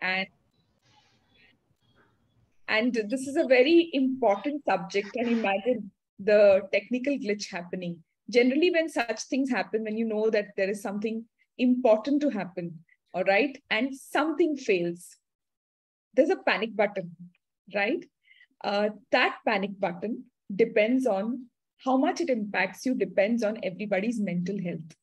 And this is a very important subject. And imagine the technical glitch happening. Generally, when such things happen, when you know that there is something important to happen, all right, and something fails, there's a panic button, right? That panic button depends on how much it impacts you, depends on everybody's mental health.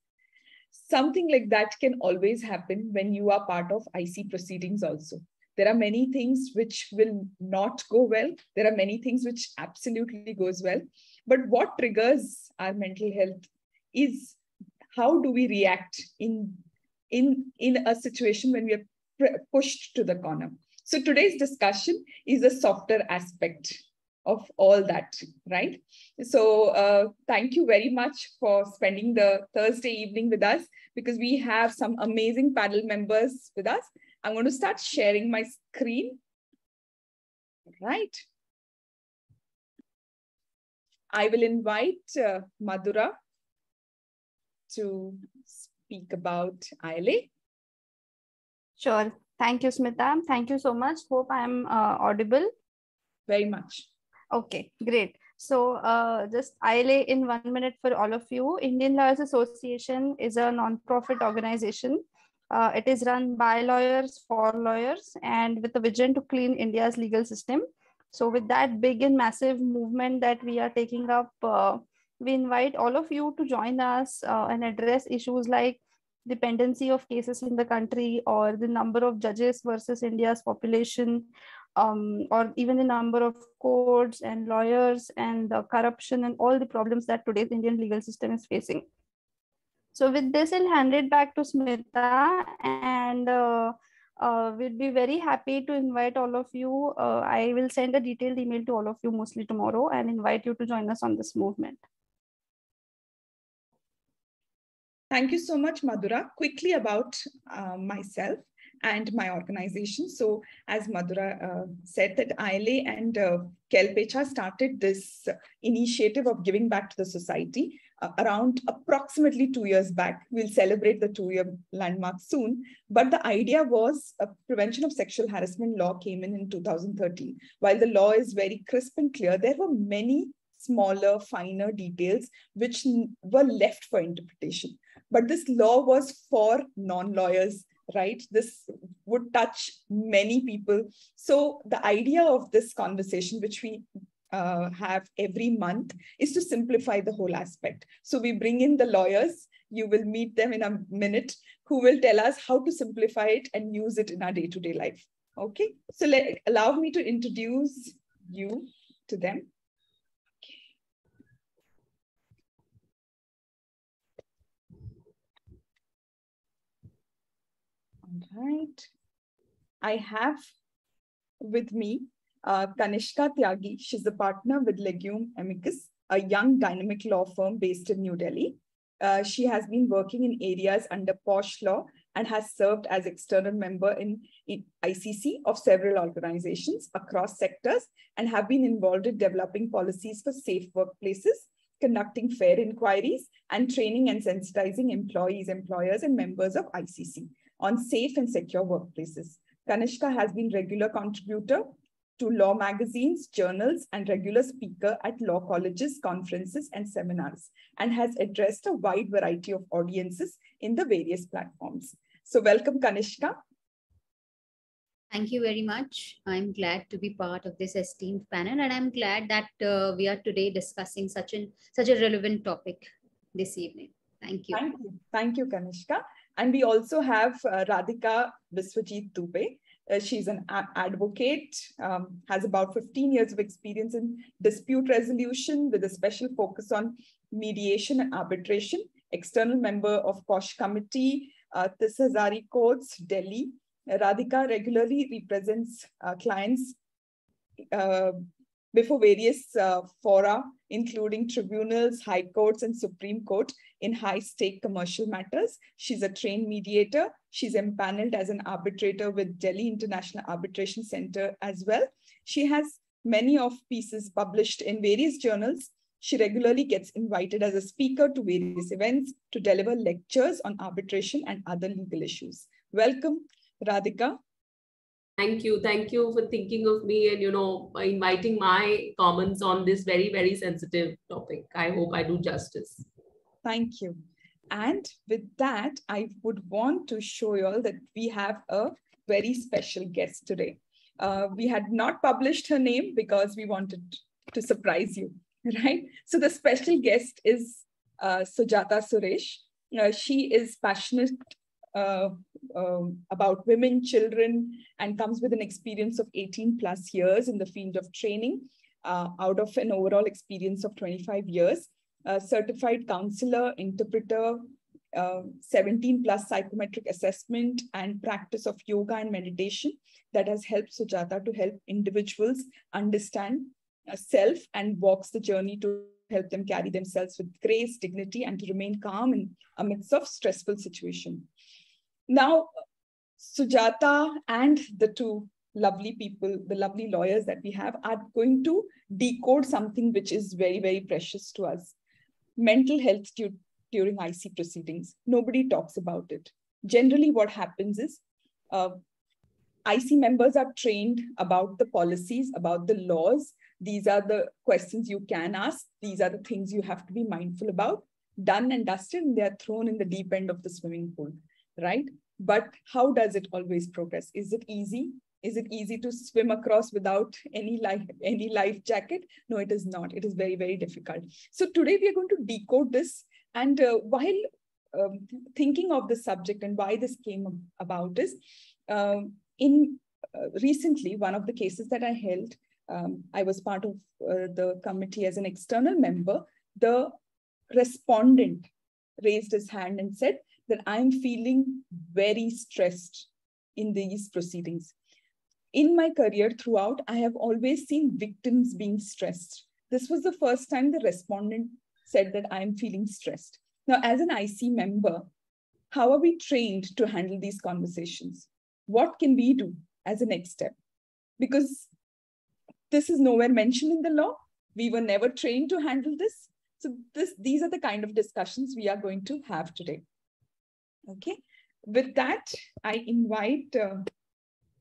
Something like that can always happen when you are part of IC proceedings also. There are many things which will not go well. There are many things which absolutely goes well. But what triggers our mental health is how do we react in a situation when we are pushed to the corner. So today's discussion is a softer aspect of all that, right? So thank you very much for spending the Thursday evening with us, because we have some amazing panel members with us. I'm going to start sharing my screen. Right. I will invite Madhura to speak about ILA. Sure. Thank you, Smita. Thank you so much. Hope I'm audible. Very much. Okay, great. So just ILA in 1 minute for all of you. Indian Lawyers Association is a non-profit organization. It is run by lawyers for lawyers and with a vision to clean India's legal system. So with that big and massive movement that we are taking up, we invite all of you to join us and address issues like dependency of cases in the country, or the number of judges versus India's population, or even the number of courts and lawyers and the corruption and all the problems that today's Indian legal system is facing. So with this, I'll hand it back to Smita, and we'll be very happy to invite all of you. I will send a detailed email to all of you mostly tomorrow and invite you to join us on this movement. Thank you so much, Madhura. Quickly about myself and my organization. So as Madhura said, that ILA and Kelp HR started this initiative of giving back to the society around approximately 2 years back. We'll celebrate the 2-year landmark soon. But the idea was prevention of sexual harassment law came in 2013. While the law is very crisp and clear, there were many smaller, finer details which were left for interpretation. But this law was for non-lawyers, right? This would touch many people. So the idea of this conversation, which we have every month, is to simplify the whole aspect. So we bring in the lawyers. You will meet them in a minute, who will tell us how to simplify it and use it in our day-to-day life. Okay, so allow me to introduce you to them. All right. I have with me Kanishka Tyagi. She's a partner with Legume Amicus, a young dynamic law firm based in New Delhi. She has been working in areas under POSH Law and has served as external member in ICC of several organizations across sectors, and have been involved in developing policies for safe workplaces, conducting fair inquiries, and training and sensitizing employees, employers, and members of ICC on safe and secure workplaces. Kanishka has been regular contributor to law magazines, journals, and regular speaker at law colleges, conferences, and seminars, and has addressed a wide variety of audiences in the various platforms. So welcome, Kanishka. Thank you very much. I'm glad to be part of this esteemed panel, and I'm glad that we are today discussing such a relevant topic this evening. Thank you. Thank you. Thank you, Kanishka. And we also have Radhika Biswajit Dubey. She's an advocate, has about 15 years of experience in dispute resolution with a special focus on mediation and arbitration, external member of POSH Committee, Tis Hazari Courts, Delhi. Radhika regularly represents clients before various fora, including tribunals, high courts, and Supreme Court in high-stake commercial matters. She's a trained mediator. She's empaneled as an arbitrator with Delhi International Arbitration Center as well. She has many of pieces published in various journals. She regularly gets invited as a speaker to various events to deliver lectures on arbitration and other legal issues. Welcome, Radhika. Thank you. Thank you for thinking of me and, inviting my comments on this very, very sensitive topic. I hope I do justice. Thank you. And with that, I would want to show you all that we have a very special guest today. We had not published her name because we wanted to surprise you, right? So the special guest is Sujata Suresh. She is passionate about women, children, and comes with an experience of 18 plus years in the field of training, out of an overall experience of 25 years. Certified counselor, interpreter, 17 plus psychometric assessment, and practice of yoga and meditation that has helped Sujata to help individuals understand self and walks the journey to help them carry themselves with grace, dignity, and to remain calm in amidst of stressful situation. Now, Sujata and the two lovely people, the lovely lawyers that we have, are going to decode something which is very, very precious to us. Mental health during IC proceedings. Nobody talks about it. Generally, what happens is IC members are trained about the policies, about the laws. These are the questions you can ask. These are the things you have to be mindful about. Done and dusted, and they are thrown in the deep end of the swimming pool, right? But how does it always progress? Is it easy? Is it easy to swim across without any life jacket? No, it is not. It is very, very difficult. So today we are going to decode this. And while thinking of the subject and why this came about is, recently, one of the cases that I held, I was part of the committee as an external member. The respondent raised his hand and said that I'm feeling very stressed in these proceedings. In my career throughout, I have always seen victims being stressed. This was the first time the respondent said that I'm feeling stressed. Now, as an IC member, how are we trained to handle these conversations? What can we do as a next step? Because this is nowhere mentioned in the law. We were never trained to handle this. So these are the kind of discussions we are going to have today. Okay. With that, I invite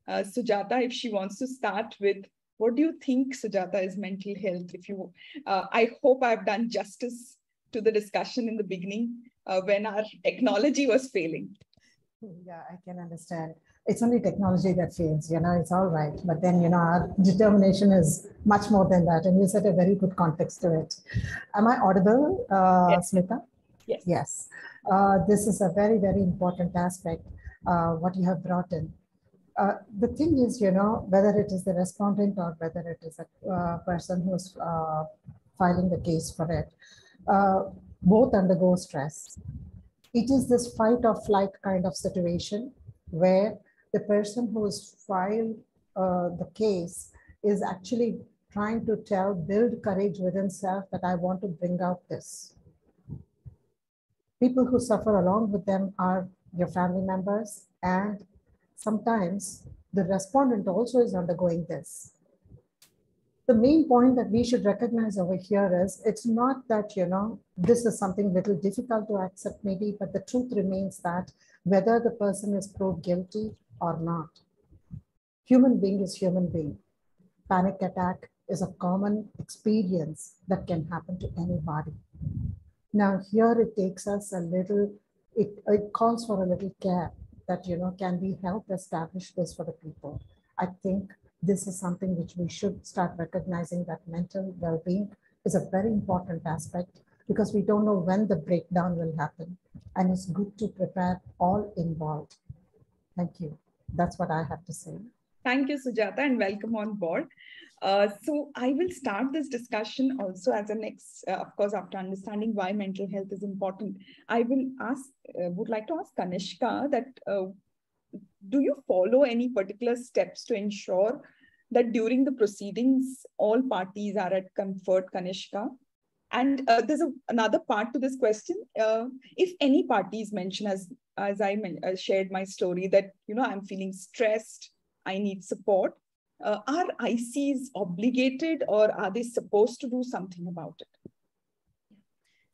Sujata, if she wants to start with, what do you think, Sujata, is mental health? If you, I hope I've done justice to the discussion in the beginning when our technology was failing. Yeah, I can understand. It's only technology that fails, it's all right. But then, our determination is much more than that. And you set a very good context to it. Am I audible, Yes. Smita? Yes. Yes. This is a very, very important aspect, what you have brought in. The thing is, whether it is the respondent or whether it is a person who's filing the case for it, both undergo stress. It is this fight or flight kind of situation where the person who has filed the case is actually trying to build courage within self that I want to bring out this. People who suffer along with them are your family members, and sometimes the respondent also is undergoing this. The main point that we should recognize over here is, it's not that, this is something little difficult to accept maybe, but the truth remains that whether the person is proved guilty or not, human being is human being. Panic attack is a common experience that can happen to anybody. Now here it takes us a little, it calls for a little care that, can we help establish this for the people? I think this is something which we should start recognizing, that mental well-being is a very important aspect, because we don't know when the breakdown will happen. And it's good to prepare all involved. Thank you. That's what I have to say. Thank you, Sujata, and welcome on board. So I will start this discussion also as a next, of course, after understanding why mental health is important. I will would like to ask Kanishka that, do you follow any particular steps to ensure that during the proceedings, all parties are at comfort, Kanishka? And there's another part to this question. If any parties mention, as I shared my story, that, I'm feeling stressed, I need support, are ICs obligated, or are they supposed to do something about it?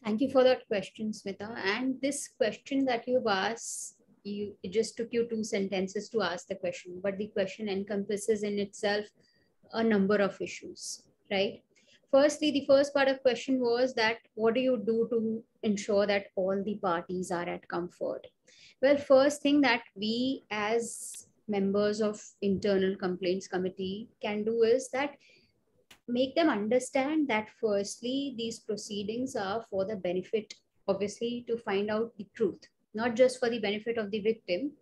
Thank you for that question, Smita. And this question that you've asked it just took you 2 sentences to ask the question, but the question encompasses in itself a number of issues, right? Firstly, the first part of question was that what do you do to ensure that all the parties are at comfort? Well, first thing that we as members of internal complaints committee can do is that make them understand that firstly, these proceedings are for the benefit, obviously, to find out the truth, not just for the benefit of the victim.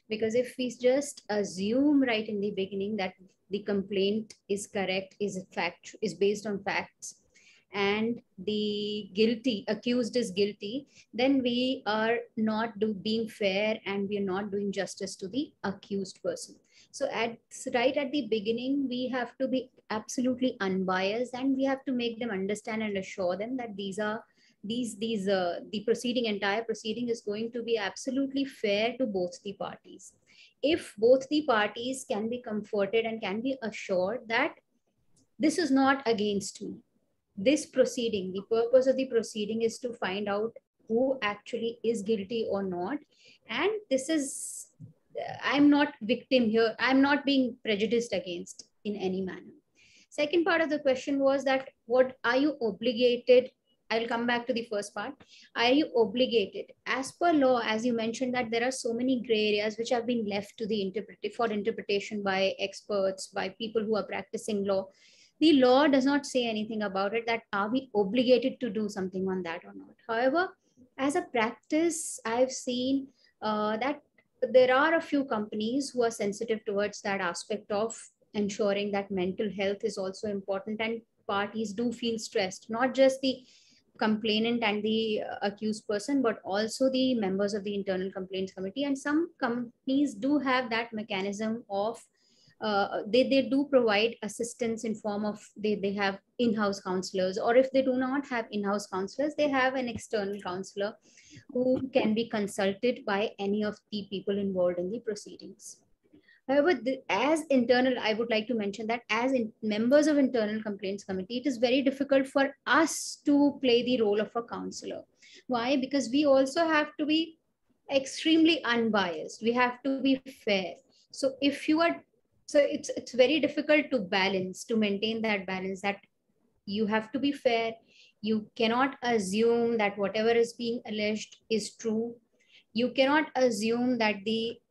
Because if we just assume right in the beginning that the complaint is correct, is based on facts, and the accused is guilty, then we are not being fair, and we are not doing justice to the accused person. So right at the beginning, we have to be absolutely unbiased, and we have to make them understand and assure them that the entire proceeding is going to be absolutely fair to both the parties. If both the parties can be comforted and can be assured that this is not against me, this proceeding, the purpose of the proceeding is to find out who actually is guilty or not. And I'm not victim here. I'm not being prejudiced against in any manner. Second part of the question was that what are you obligated? I'll come back to the first part. Are you obligated? As per law, as you mentioned, that there are so many gray areas which have been left to the interpretation by experts, by people who are practicing law. The law does not say anything about it, that are we obligated to do something on that or not. However, as a practice, I've seen that there are a few companies who are sensitive towards that aspect of ensuring that mental health is also important, and parties do feel stressed, not just the complainant and the accused person, but also the members of the internal complaints committee. And some companies do have that mechanism of they do provide assistance in form of they have in-house counselors, or if they do not have in-house counselors, they have an external counselor who can be consulted by any of the people involved in the proceedings. However, as internal, I would like to mention that as members of internal complaints committee, it is very difficult for us to play the role of a counselor. Why? Because we also have to be extremely unbiased. We have to be fair. So if you are, so it's very difficult to maintain that balance, that you have to be fair. You cannot assume that whatever is being alleged is true. You cannot assume that the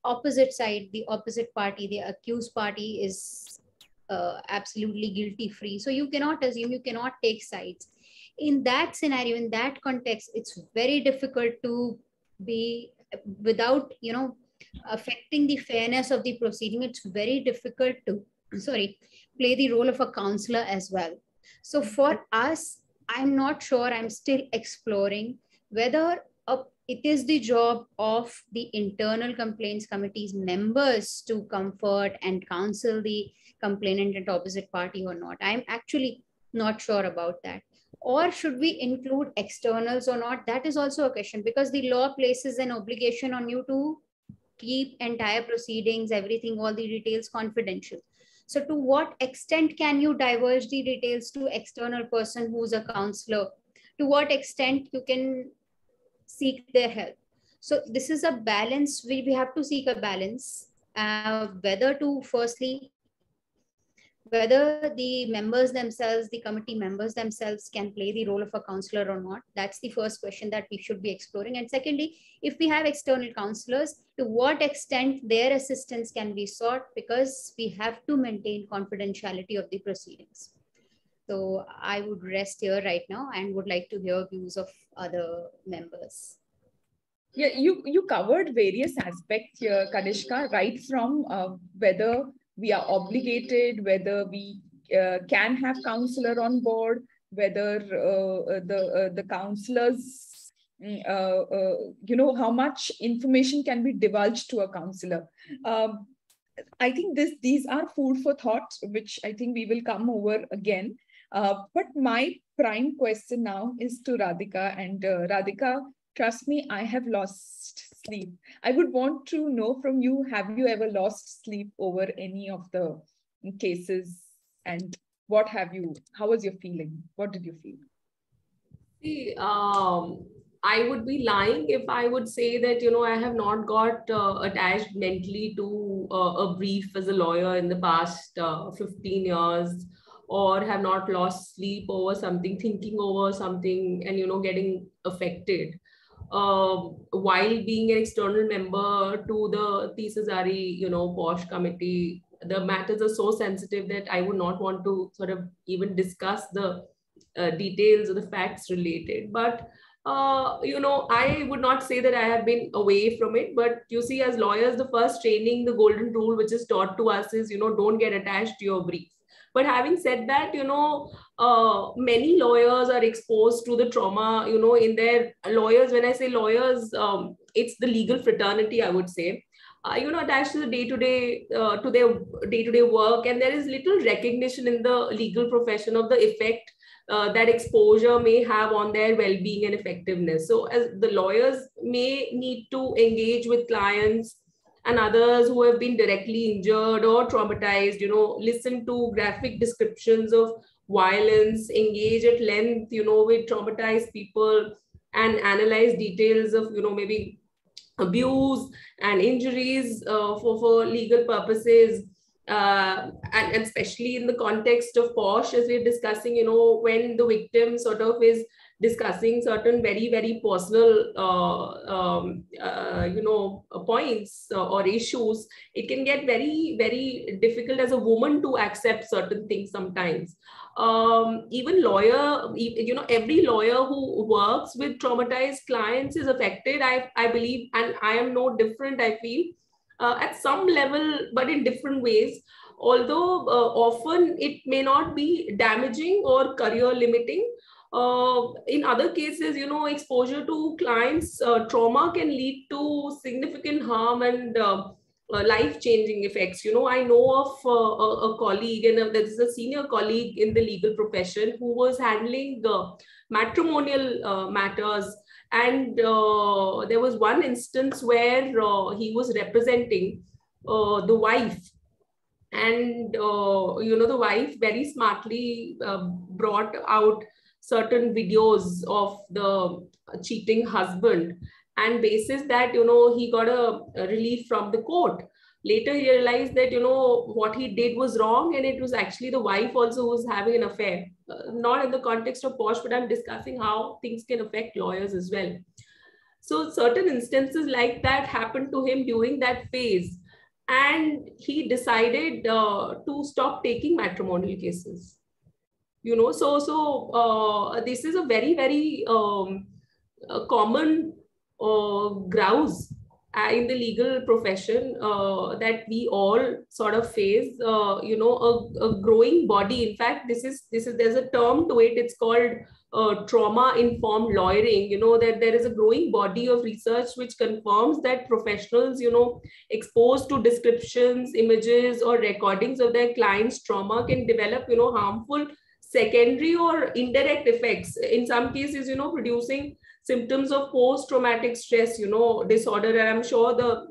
opposite side, the opposite party, the accused party is absolutely guilty free. So you cannot assume, you cannot take sides. In that scenario, in that context, it's very difficult to be without, affecting the fairness of the proceeding. It's very difficult to, play the role of a counselor as well. So for us, I'm not sure, I'm still exploring whether it is the job of the internal complaints committee's members to comfort and counsel the complainant and opposite party or not. I'm actually not sure about that. Or should we include externals or not? That is also a question, because the law places an obligation on you to keep entire proceedings, everything, all the details confidential. So to what extent can you divulge the details to external person who's a counselor? To what extent you can seek their help? So this is a balance. We have to seek a balance, whether to firstly, whether the members themselves, the committee members themselves can play the role of a counselor or not. That's the first question that we should be exploring. And secondly, if we have external counselors, to what extent their assistance can be sought, because we have to maintain confidentiality of the proceedings. So I would rest here right now and would like to hear views of other members. Yeah, you covered various aspects here, Kanishka, right from whether we are obligated, whether we can have counselor on board, whether the counselors, how much information can be divulged to a counselor. I think these are food for thought, which I think we will come over again. But my prime question now is to Radhika. And Radhika, trust me, I have lost sleep. I would want to know from you, have you ever lost sleep over any of the cases? And how was your feeling? What did you feel? See, I would be lying if I would say that, I have not got attached mentally to a brief as a lawyer in the past 15 years, or have not lost sleep over something, thinking over something, and, getting affected. While being an external member to the Tisazari, POSH committee, the matters are so sensitive that I would not want to sort of even discuss the details or the facts related. But I would not say that I have been away from it. But you see, as lawyers, the first training, the golden rule which is taught to us is, don't get attached to your brief. But having said that, many lawyers are exposed to the trauma, in their lawyers. When I say lawyers, it's the legal fraternity, I would say. Attached to the day-to-day, to their day-to-day work, and there is little recognition in the legal profession of the effect that exposure may have on their well-being and effectiveness. So as the lawyers may need to engage with clients and others who have been directly injured or traumatized, listen to graphic descriptions of violence, engage at length, with traumatized people, and analyze details of, maybe abuse and injuries for legal purposes. And especially in the context of POSH, as we're discussing, when the victim sort of is discussing certain very, very personal, points or issues, it can get very, very difficult as a woman to accept certain things sometimes. Even lawyer, every lawyer who works with traumatized clients is affected, I believe, and I am no different, I feel. At some level, but in different ways. Although often it may not be damaging or career limiting. In other cases, exposure to clients' trauma can lead to significant harm and life-changing effects. I know of a colleague, and there is a senior colleague in the legal profession who was handling matrimonial matters. And there was one instance where he was representing the wife. And, the wife very smartly brought out certain videos of the cheating husband. And basis that, he got a relief from the court. Later, he realized that, what he did was wrong, and it was actually the wife also who was having an affair. Not in the context of POSH, but I'm discussing how things can affect lawyers as well. So certain instances like that happened to him during that phase. And he decided to stop taking matrimonial cases. So this is a very, very common grouse in the legal profession that we all sort of face. A growing body. In fact, there's a term to it. It's called trauma-informed lawyering. That there is a growing body of research which confirms that professionals, exposed to descriptions, images, or recordings of their clients' trauma can develop, harmful secondary or indirect effects. In some cases, producing symptoms of post-traumatic stress, disorder. And I'm sure the,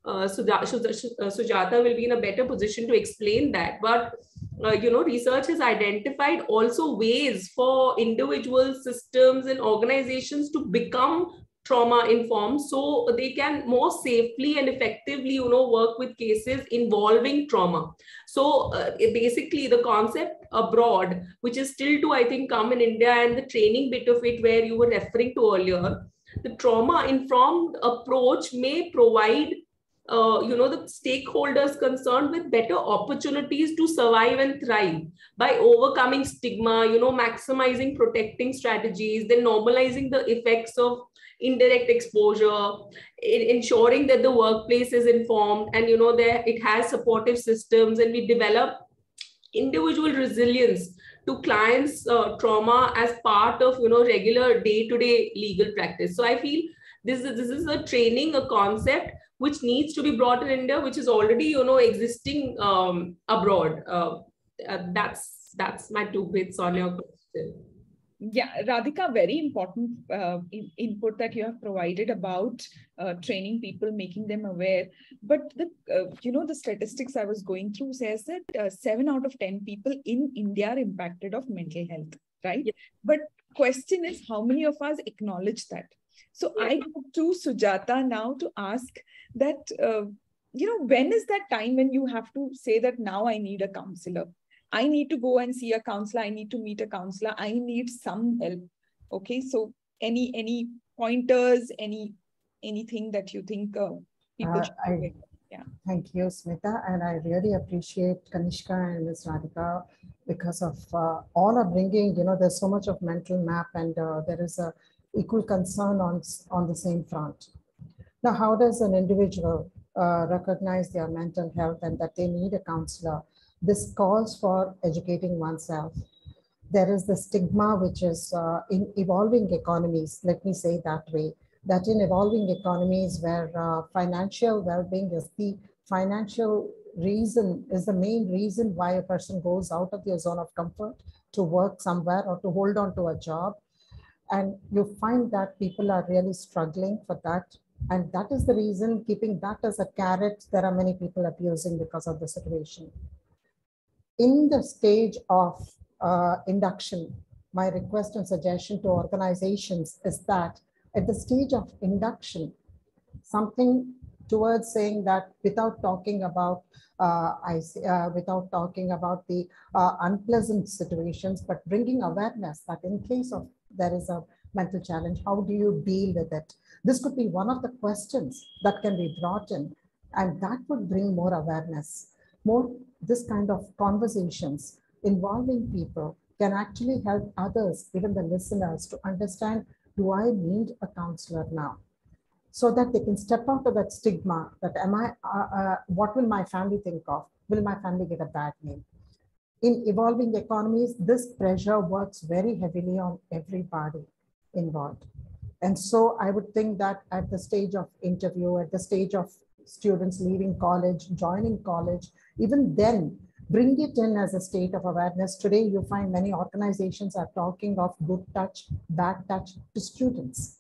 Sujata will be in a better position to explain that. But, research has identified also ways for individuals, systems, and organizations to become trauma-informed so they can more safely and effectively, work with cases involving trauma. So basically the concept abroad, which is still to, I think, come in India, and the training bit of it where you were referring to earlier, the trauma-informed approach may provide the stakeholders concerned with better opportunities to survive and thrive by overcoming stigma, maximizing protecting strategies, then normalizing the effects of indirect exposure, ensuring that the workplace is informed, and it has supportive systems, and we develop individual resilience to clients' trauma as part of regular day-to-day legal practice. So I feel this is a training, a concept which needs to be brought in India, which is already existing abroad. That's my 2 bits on your question. Yeah, Radhika, very important input that you have provided about training people, making them aware. But the statistics I was going through says that 7 out of 10 people in India are impacted of mental health, right? Yeah. But question is, how many of us acknowledge that? So I go to Sujata now to ask that, when is that time when you have to say that now I need a counselor? I need to go and see a counselor. I need to meet a counselor. I need some help. Okay. So any pointers, anything that you think people should do? Yeah. Thank you, Smita. And I really appreciate Kanishka and Ms. Radhika because of all are bringing, there's so much of mental map, and there is a equal concern on the same front. Now, how does an individual recognize their mental health and that they need a counselor? This calls for educating oneself. There is the stigma which is in evolving economies, let me say that way, that in evolving economies where financial well-being is the financial reason, is the main reason why a person goes out of their zone of comfort to work somewhere or to hold on to a job. And you find that people are really struggling for that. And that is the reason, keeping that as a carrot, there are many people abusing because of the situation. In the stage of induction, my request and suggestion to organizations is that at the stage of induction, something towards saying that without talking about without talking about the unpleasant situations, but bringing awareness that in case of there is a mental challenge, how do you deal with it? This could be one of the questions that can be brought in, and that would bring more awareness. More this kind of conversations involving people can actually help others, even the listeners, to understand, do I need a counselor now? So that they can step out of that stigma that what will my family think of? Will my family get a bad name? In evolving economies, this pressure works very heavily on everybody involved. And so I would think that at the stage of interview, at the stage of students leaving college, joining college, even then, bring it in as a state of awareness. Today, you find many organizations are talking of good touch, bad touch to students.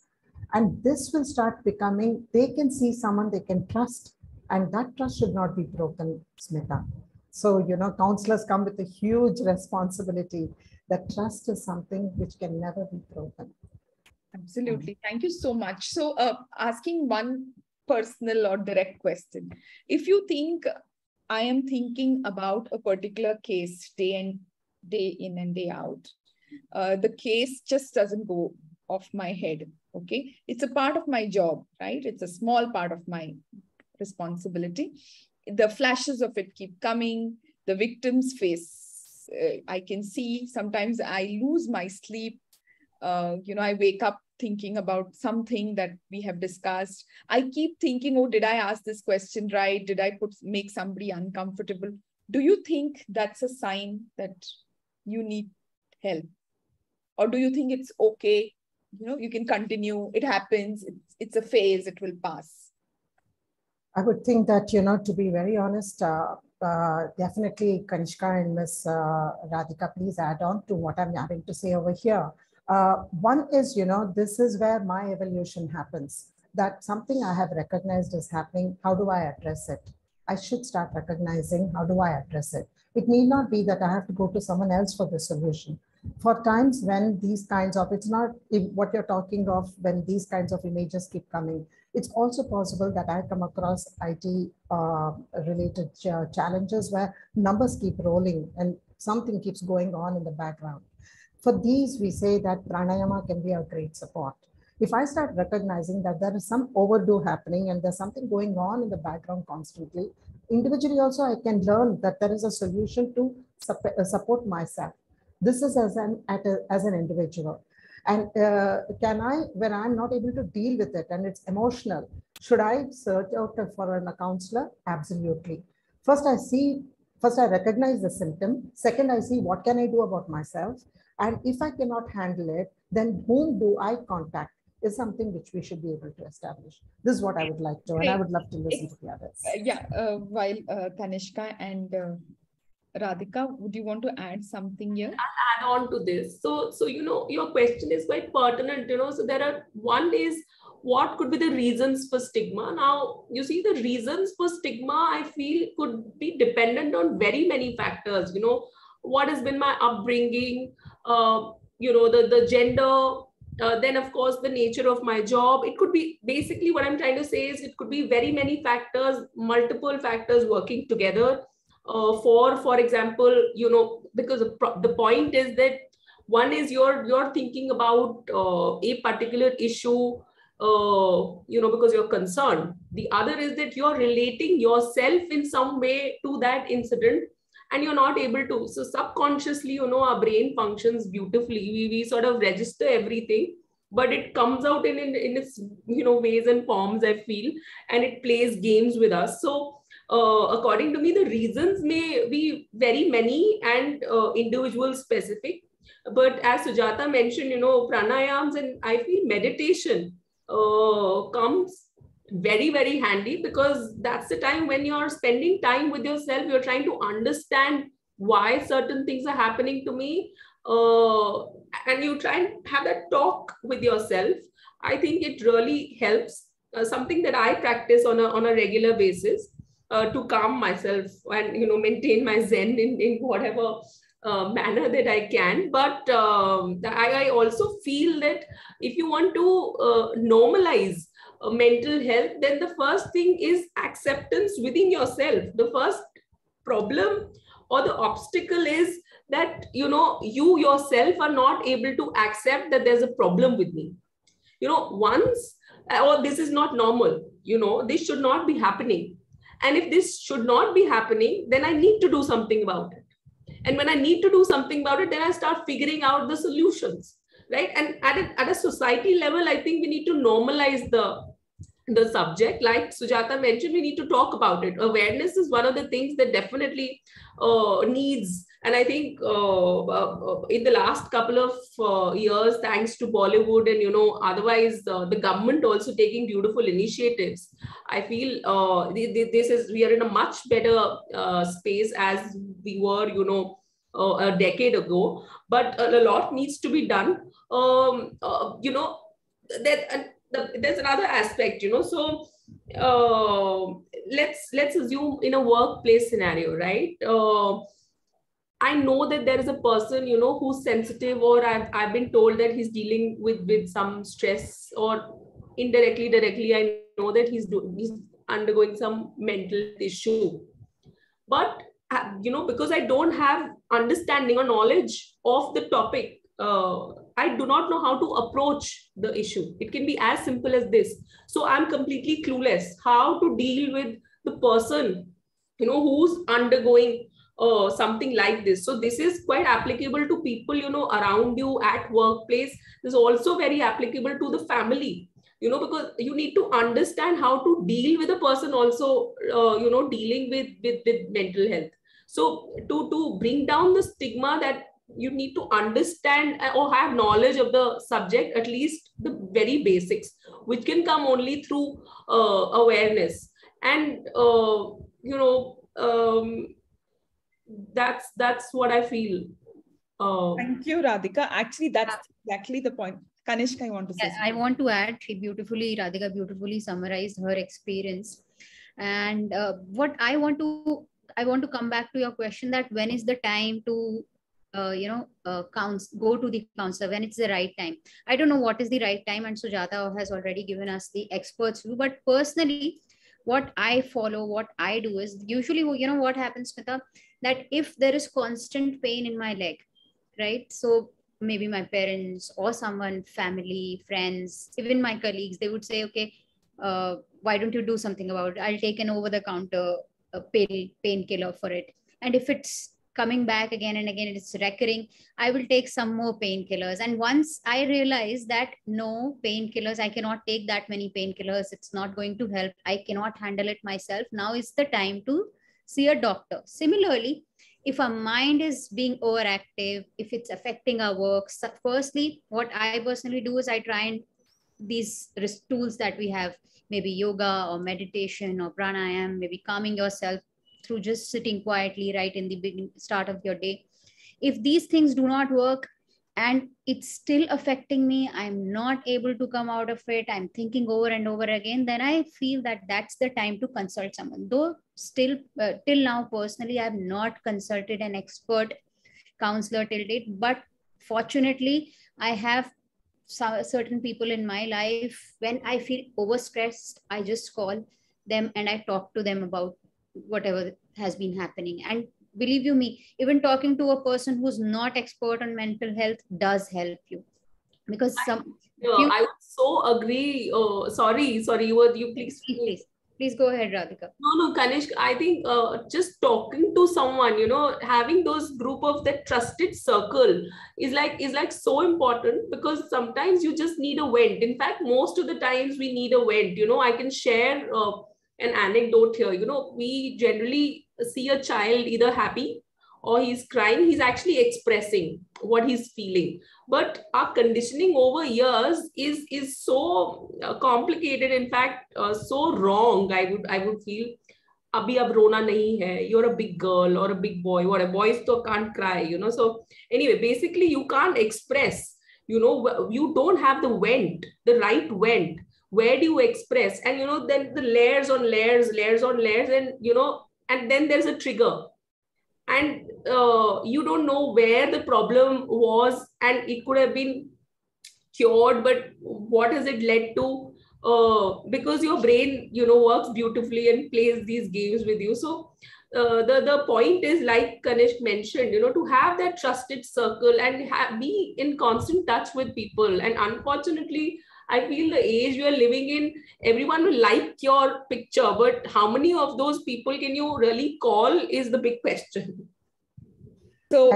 And this will start becoming, they can see someone they can trust, and that trust should not be broken, Smita. So, counselors come with a huge responsibility. That trust is something which can never be broken. Absolutely. Thank you so much. So asking one personal or direct question. If you think I am thinking about a particular case day in and day out, the case just doesn't go off my head. Okay. It's a part of my job, right? It's a small part of my responsibility. The flashes of it keep coming. The victim's face, I can see. Sometimes I lose my sleep. I wake up thinking about something that we have discussed. I keep thinking, oh, did I ask this question right? Did I make somebody uncomfortable? Do you think that's a sign that you need help? Or do you think it's okay? You can continue. It happens. It's a phase. It will pass. I would think that, to be very honest, definitely Kanishka and Ms. Radhika, please add on to what I'm having to say over here. One is, this is where my evolution happens, that something I have recognized is happening. How do I address it? I should start recognizing, how do I address it? It need not be that I have to go to someone else for the solution. For times when these kinds of, it's not what you're talking of, when these kinds of images keep coming, it's also possible that I come across IT related challenges where numbers keep rolling and something keeps going on in the background. For these, we say that pranayama can be a great support. If I start recognizing that there is some overdue happening and there's something going on in the background constantly, individually also I can learn that there is a solution to support myself. This is as an individual. And when I'm not able to deal with it and it's emotional, should I search out for a counselor? Absolutely. First I recognize the symptom. Second, I see what can I do about myself. And if I cannot handle it, then whom do I contact is something which we should be able to establish. This is what I would like to, and I would love to listen to the others. While Kanishka and Radhika, would you want to add something here? I'll add on to this. So your question is quite pertinent, so there are, one is, what could be the reasons for stigma? Now, you see, the reasons for stigma, I feel, could be dependent on very many factors. What has been my upbringing? the gender, then of course the nature of my job. It could be, basically what I'm trying to say is, it could be very many factors, multiple factors working together. For example, because the point is that one is you're thinking about a particular issue, because you're concerned. The other is that you're relating yourself in some way to that incident, and you're not able to. So subconsciously, our brain functions beautifully. We sort of register everything, but it comes out in its ways and forms, I feel, and it plays games with us. So according to me, the reasons may be very many and individual specific. But as Sujata mentioned, pranayams, and I feel meditation comes very, very handy, because that's the time when you're spending time with yourself. You're trying to understand why certain things are happening to me, and you try and have that talk with yourself. I think it really helps. Something that I practice on a regular basis, to calm myself and maintain my zen in whatever manner that I can. But I also feel that if you want to normalize mental health, then the first thing is acceptance within yourself. The first problem or the obstacle is that you yourself are not able to accept that there's a problem with me. Once, or this is not normal, this should not be happening. And if this should not be happening, then I need to do something about it. And when I need to do something about it, then I start figuring out the solutions, right? And at a society level, I think we need to normalize the subject. Like Sujata mentioned, we need to talk about it. Awareness is one of the things that definitely needs. And I think in the last couple of years, thanks to Bollywood and, otherwise the government also taking beautiful initiatives, I feel we are in a much better space as we were, a decade ago. But a lot needs to be done. There's another aspect, so let's assume in a workplace scenario, right? I know that there is a person, who's sensitive, or I've been told that he's dealing with some stress, or directly, I know that he's undergoing some mental issue. But, because I don't have understanding or knowledge of the topic, I do not know how to approach the issue. It can be as simple as this. So I'm completely clueless how to deal with the person, who's undergoing something like this. So this is quite applicable to people, around you at workplace. This is also very applicable to the family, because you need to understand how to deal with a person also, dealing with mental health. So to bring down the stigma, that you need to understand or have knowledge of the subject, at least the very basics, which can come only through awareness. And, that's what I feel. Thank you, Radhika. Actually, that's exactly the point. Kanishka, I want to say something. I want to add, Radhika beautifully summarized her experience. And what I want to come back to your question, that when is the time to go to the counselor, when it's the right time. I don't know what is the right time, and Sujata has already given us the experts view. But personally, what I follow, what I do is, usually, what happens, Smita, that if there is constant pain in my leg, right? So maybe my parents or someone, family, friends, even my colleagues, they would say, okay, why don't you do something about it? I'll take an over-the-counter painkiller for it. And if it's coming back again and again, it's recurring, I will take some more painkillers. And once I realize that no, painkillers, I cannot take that many painkillers, it's not going to help, I cannot handle it myself, now is the time to see a doctor. Similarly, if our mind is being overactive, if it's affecting our work, firstly, what I personally do is I try and these tools that we have, maybe yoga or meditation or pranayam, maybe calming yourself through just sitting quietly right in the start of your day. If these things do not work and it's still affecting me, I'm not able to come out of it, I'm thinking over and over again, then I feel that that's the time to consult someone. Though still till now, personally, I have not consulted an expert counselor till date, but Fortunately, I have certain people in my life. When I feel overstressed, I just call them and I talk to them about whatever has been happening. And believe you me, even talking to a person who's not expert on mental health does help you, because I would so agree. Sorry, you please. Please go ahead, Radhika. No, Kanishk, I think just talking to someone, having those group of that trusted circle is like so important, because sometimes you just need a vent. In fact, most of the times we need a vent. I can share an anecdote here. We generally see a child either happy or he's crying. He's actually expressing what he's feeling. But our conditioning over years is so complicated. In fact, so wrong. I would feel. Abhi ab rona nahi hai. You're a big girl or a big boy. What boys to can't cry. So anyway, basically you can't express. You don't have the vent, the right vent. Where do you express? And then the layers on layers, and then there's a trigger. And you don't know where the problem was, and it could have been cured, but what has it led to? Because your brain works beautifully and plays these games with you. So the point is, like Kanishk mentioned, to have that trusted circle and be in constant touch with people. And unfortunately, I feel the age we are living in, everyone will like your picture, but how many of those people can you really call is the big question. So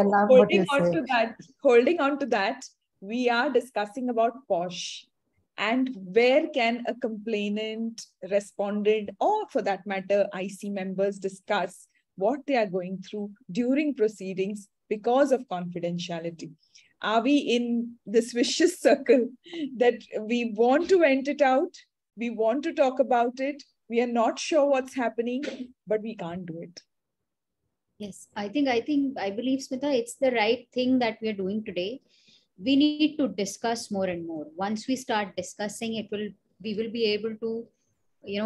holding on to that, we are discussing about POSH and where can a complainant, respondent, or for that matter, IC members discuss what they are going through during proceedings because of confidentiality. Are we in this vicious circle that we want to vent it out, we want to talk about it, we are not sure what's happening, but we can't do it? Yes, I believe, Smita, it's the right thing that we are doing today. We need to discuss more and more. Once we start discussing, we will be able to,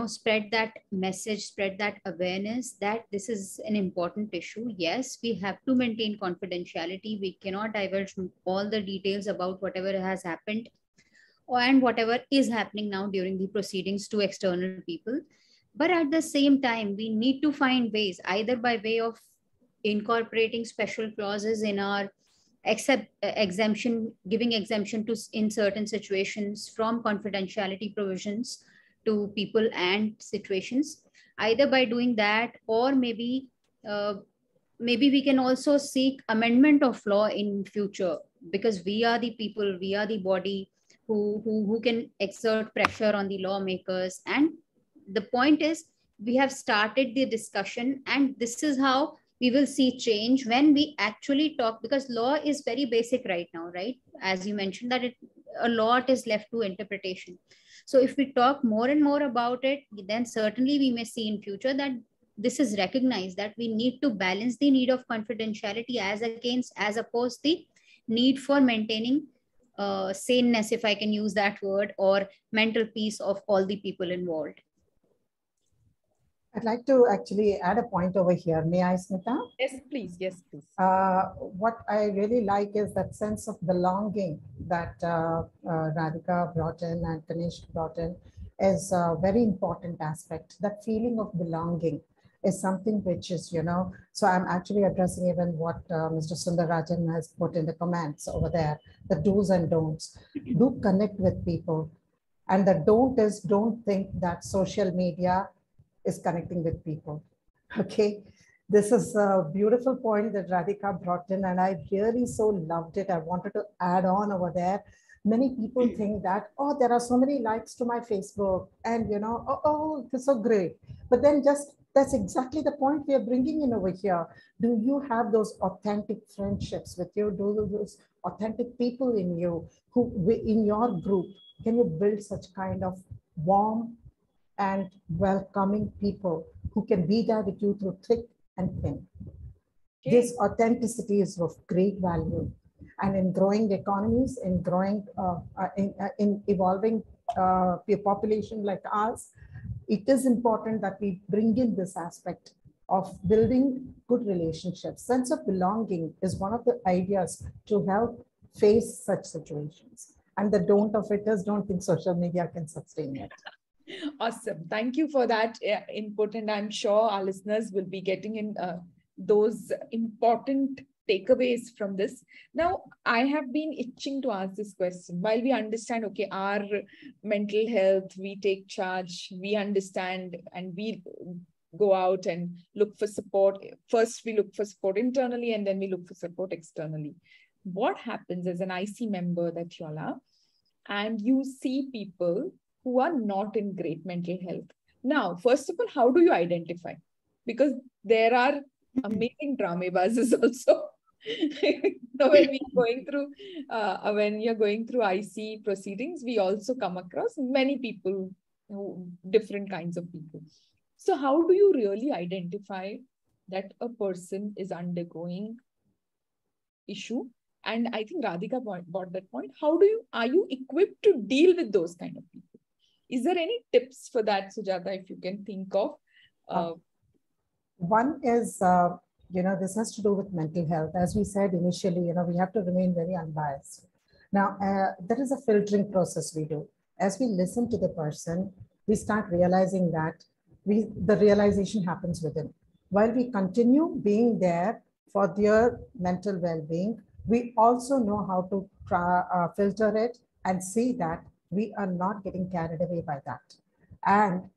spread that message, spread that awareness that this is an important issue. Yes, we have to maintain confidentiality. We cannot divulge all the details about whatever has happened and whatever is happening now during the proceedings to external people. But at the same time, we need to find ways, either by way of incorporating special clauses in our exemption, giving exemption to in certain situations from confidentiality provisions to people and situations. Either by doing that, or maybe we can also seek amendment of law in future, because we are the people, we are the body who can exert pressure on the lawmakers. And the point is, we have started the discussion, and this is how we will see change when we actually talk, because law is very basic right now, right? As you mentioned, that a lot is left to interpretation. So if we talk more and more about it, then certainly we may see in future that this is recognized, that we need to balance the need of confidentiality as opposed the need for maintaining saneness, if I can use that word, or mental peace of all the people involved. I'd like to actually add a point over here. May I, Smita? Yes, please. Yes, please. What I really like is that sense of belonging that Radhika brought in and Kanishk brought in is a very important aspect. That feeling of belonging is something which is, so I'm actually addressing even what Mr. Sundarajan has put in the comments over there, the do's and don'ts. Do connect with people. And the don't is, don't think that social media is connecting with people. Okay. This is a beautiful point that Radhika brought in, and I really so loved it. I wanted to add on over there. Many people think that, oh, there are so many likes to my Facebook, and oh, it's so great. But then that's exactly the point we are bringing in over here. Do you have those authentic friendships with you? Do those authentic people in you who in your group? Can you build such kind of warm and welcoming people who can be there with you through thick and thin? Okay. This authenticity is of great value. And in growing economies, in growing, in evolving population like ours, it is important that we bring in this aspect of building good relationships. Sense of belonging is one of the ideas to help face such situations. And the don't of it is, don't think social media can sustain it. Awesome. Thank you for that input. And I'm sure our listeners will be getting in those important takeaways from this. Now, I have been itching to ask this question. While we understand, okay, our mental health, we take charge, we understand, and we go out and look for support. First, we look for support internally, and then we look for support externally. What happens as an IC member that you all are, and you see people who are not in great mental health? Now, first of all, how do you identify? Because there are amazing dramebazes also. When you're going through IC proceedings, we also come across many people, different kinds of people. So how do you really identify that a person is undergoing issue? And I think Radhika brought that point. Are you equipped to deal with those kind of people? Is there any tips for that, Sujata, if you can think of? One is, this has to do with mental health. As we said initially, we have to remain very unbiased. Now, there is a filtering process we do. As we listen to the person, we start realizing that the realization happens within. While we continue being there for their mental well-being, we also know how to filter it and see that we are not getting carried away by that. And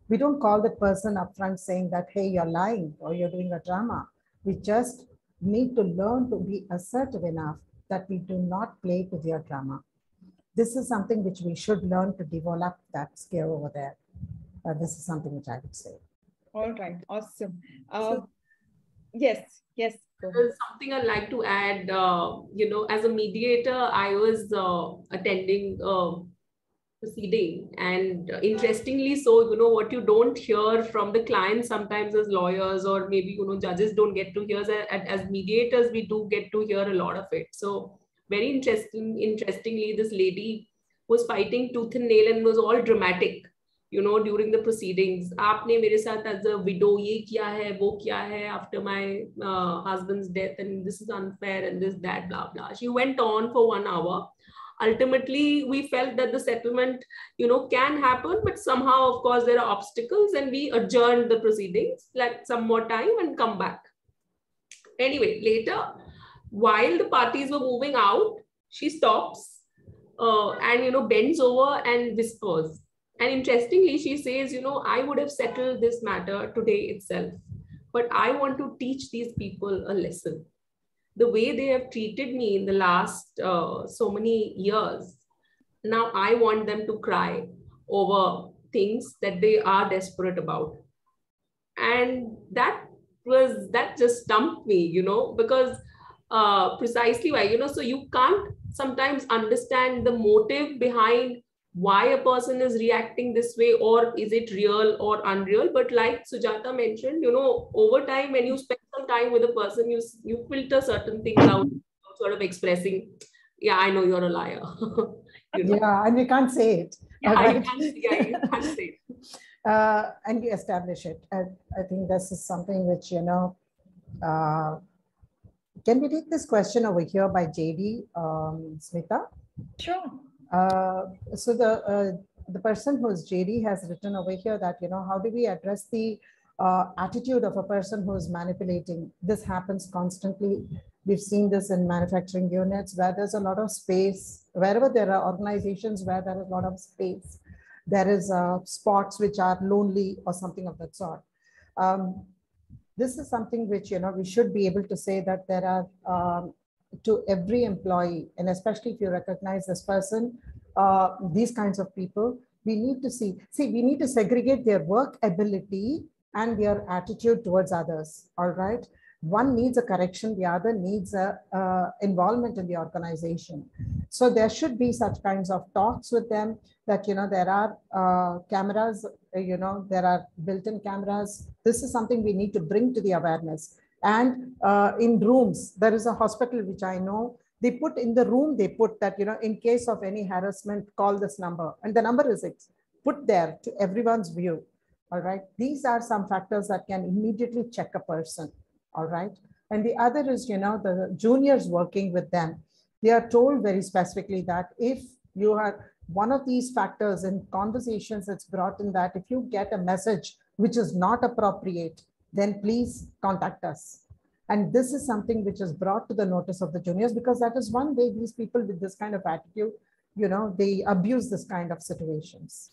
we don't call the person upfront saying that, hey, you're lying or you're doing a drama. We just need to learn to be assertive enough that we do not play to their drama. This is something which we should learn to develop that skill over there. This is something which I would say. All right, awesome. Yes. There's something I'd like to add. As a mediator, I was attending proceeding, and interestingly so, what you don't hear from the client sometimes as lawyers, or maybe judges don't get to hear, as mediators we do get to hear a lot of it. So very interestingly, this lady was fighting tooth and nail and was all dramatic during the proceedings. Aapne mere saath as a widow ye kiya hai, wo kiya hai after my husband's death, and this is unfair and this, that, blah, blah. She went on for 1 hour. Ultimately, we felt that the settlement, can happen, but somehow, of course, there are obstacles, and we adjourned the proceedings, like some more time and come back. Anyway, later, while the parties were moving out, she stops and, bends over and whispers. And interestingly, she says, I would have settled this matter today itself, but I want to teach these people a lesson. The way they have treated me in the last so many years, now I want them to cry over things that they are desperate about. And that just stumped me, because precisely why, so you can't sometimes understand the motive behind why a person is reacting this way, or is it real or unreal. But like Sujata mentioned, over time, when you spend some time with a person, you filter certain things out, sort of expressing, yeah, I know you're a liar. Yeah, and we can't say it. Yeah, right? you can't say it. And you establish it. I think this is something which, can we take this question over here by JD, Smita? Sure. So the person who's JD has written over here that, how do we address the attitude of a person who is manipulating? This happens constantly. We've seen this in manufacturing units where there's a lot of space. Wherever there are organizations where there is a lot of space, there is spots which are lonely or something of that sort. This is something which, we should be able to say that there are, to every employee, and especially if you recognize this person, these kinds of people, we need to we need to segregate their work ability and their attitude towards others, all right? One needs a correction, the other needs a involvement in the organization. So there should be such kinds of talks with them that, there are cameras, there are built-in cameras. This is something we need to bring to the awareness. And in rooms, there is a hospital which I know, they put in the room, they put that, in case of any harassment, call this number. And the number is put there to everyone's view. All right. These are some factors that can immediately check a person. All right. And the other is, the juniors working with them. they are told very specifically that if you are one of these factors in conversations that's brought in, that if you get a message which is not appropriate, then please contact us. And this is something which is brought to the notice of the juniors, because that is one way these people with this kind of attitude, you know, they abuse this kind of situations.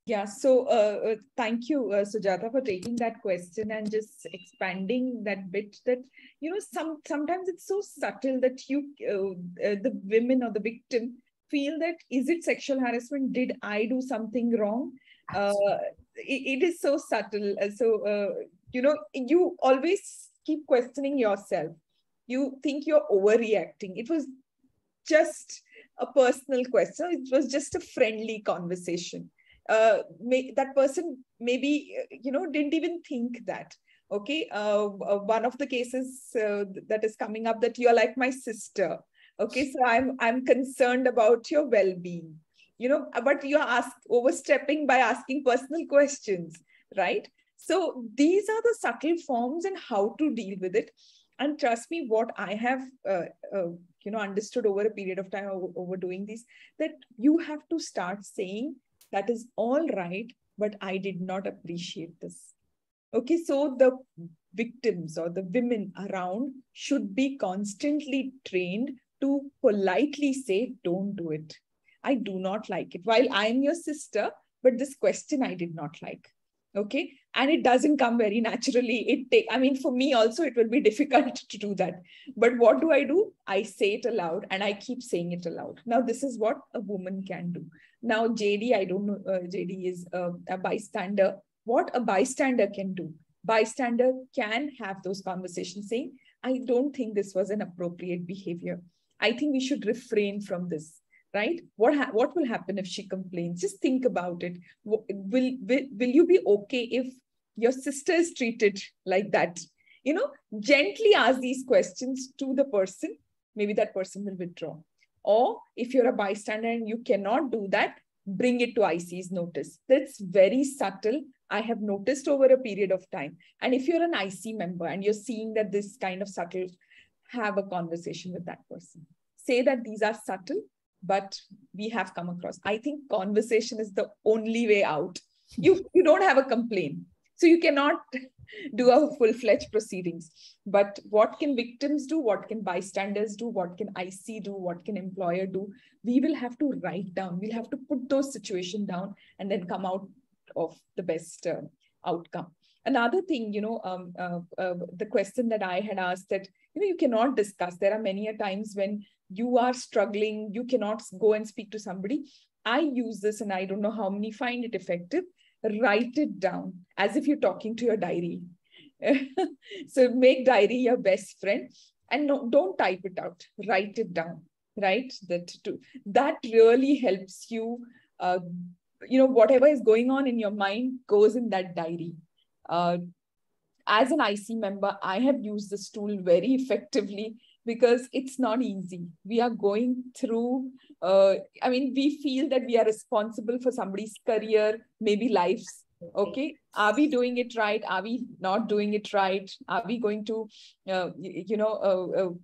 Yeah, so thank you, Sujata, for taking that question and just expanding that bit that, you know, sometimes it's so subtle that the women or the victim feel that, is it sexual harassment? Did I do something wrong? It is so subtle. You know, you always keep questioning yourself. You think you're overreacting. It was just a personal question. It was just a friendly conversation. That person maybe, you know, didn't even think that. Okay, one of the cases that is coming up, that you're like my sister. Okay, so I'm concerned about your well-being, you know, but you're overstepping by asking personal questions, right? So these are the subtle forms and how to deal with it. And trust me, what I have, you know, understood over a period of time over doing this, that you have to start saying, that is all right, but I did not appreciate this. Okay, so the victims or the women around should be constantly trained to politely say, don't do it. I do not like it. While I'm your sister, but this question I did not like. Okay, and it doesn't come very naturally. I mean, for me also, it will be difficult to do that. But what do? I say it aloud, and I keep saying it aloud. Now, this is what a woman can do. Now, JD, I don't know, JD is a bystander. What a bystander can do. Bystander can have those conversations saying, I don't think this was an appropriate behavior. I think we should refrain from this. Right? What will happen if she complains? Just think about it. Will you be okay if your sister is treated like that? You know, gently ask these questions to the person. Maybe that person will withdraw. Or if you're a bystander and you cannot do that, bring it to IC's notice. That's very subtle. I have noticed over a period of time. And if you're an IC member and you're seeing that this kind of subtle, have a conversation with that person. Say that these are subtle, but we have come across. I think conversation is the only way out. You don't have a complaint, so you cannot do a full-fledged proceedings. But what can victims do? What can bystanders do? What can IC do? What can employer do? We will have to write down. We'll have to put those situations down and then come out of the best outcome. Another thing, you know, the question that I had asked, that, you know, you cannot discuss. There are many a times when you are struggling, you cannot go and speak to somebody. I use this, and I don't know how many find it effective. Write it down as if you're talking to your diary. So make diary your best friend, and don't type it out. Write it down, right? That really helps you. You know, whatever is going on in your mind goes in that diary. As an IC member, I have used this tool very effectively, because it's not easy. We are going through, I mean, we feel that we are responsible for somebody's career, maybe lives. Okay, are we doing it right? Are we not doing it right? Are we going to, you know,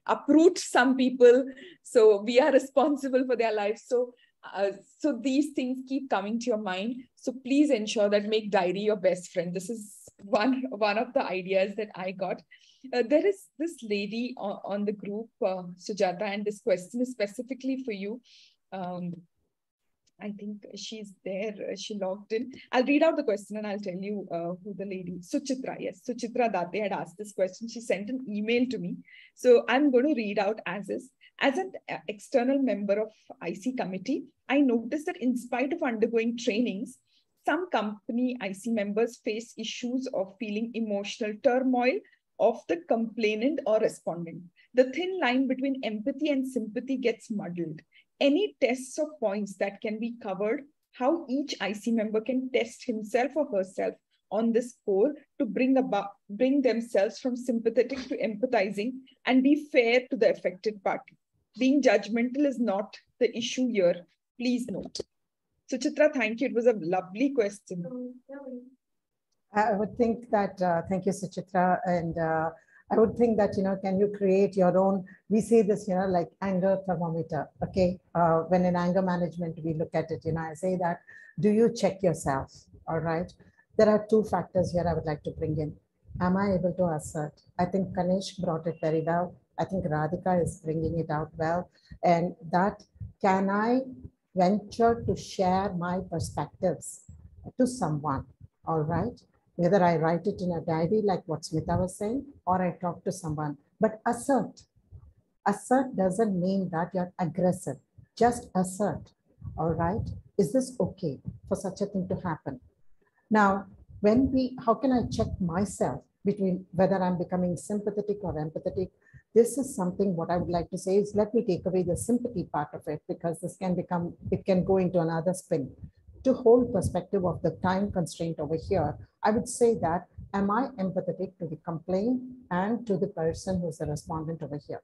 uproot some people? So we are responsible for their lives. So these things keep coming to your mind. So please ensure that make diary your best friend. This is one of the ideas that I got. There is this lady on the group, Sujata, and this question is specifically for you. I think she's there. She logged in. I'll read out the question and I'll tell you who the lady, Suchitra. Yes, Suchitra Date had asked this question. She sent an email to me. So I'm going to read out as is. As an external member of IC committee, I noticed that in spite of undergoing trainings, some company IC members face issues of feeling emotional turmoil of the complainant or respondent. The thin line between empathy and sympathy gets muddled. Any tests or points that can be covered, how each IC member can test himself or herself on this score to bring themselves from sympathetic to empathizing and be fair to the affected party. Being judgmental is not the issue here. Please note. Suchitra, thank you. It was a lovely question. I would think that, thank you, Suchitra. And I would think that, can you create your own, we say this, like anger thermometer, okay? When in anger management, we look at it, I say that, do you check yourself, all right? There are two factors here I would like to bring in. Am I able to assert? I think Kanish brought it very well. I think Radhika is bringing it out well. And that, can I venture to share my perspectives to someone, all right? Whether I write it in a diary, like what Smita was saying, or I talk to someone, but assert. Assert doesn't mean that you're aggressive. Just assert, all right? Is this okay for such a thing to happen? Now, how can I check myself between whether I'm becoming sympathetic or empathetic? This is something what I would like to say is, let me take away the sympathy part of it, because this can it can go into another spin. To hold perspective of the time constraint over here, I would say that, am I empathetic to the complaint and to the person who's the respondent over here?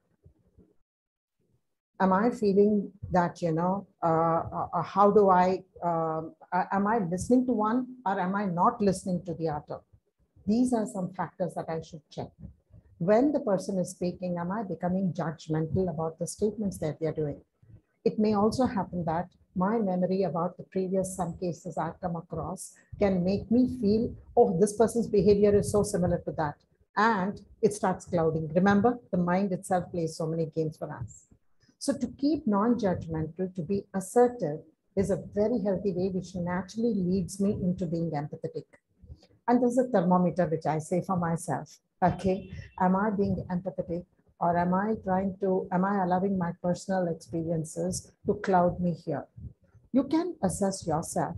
Am I feeling that, how do am I listening to one or am I not listening to the other? These are some factors that I should check. When the person is speaking, am I becoming judgmental about the statements that they're doing? It may also happen that my memory about the previous some cases I've come across can make me feel, oh, this person's behavior is so similar to that. And it starts clouding. Remember, the mind itself plays so many games for us. So to keep non-judgmental, to be assertive is a very healthy way, which naturally leads me into being empathetic. And there's a thermometer, which I say for myself, okay? Am I being empathetic, or am I allowing my personal experiences to cloud me here? You can assess yourself,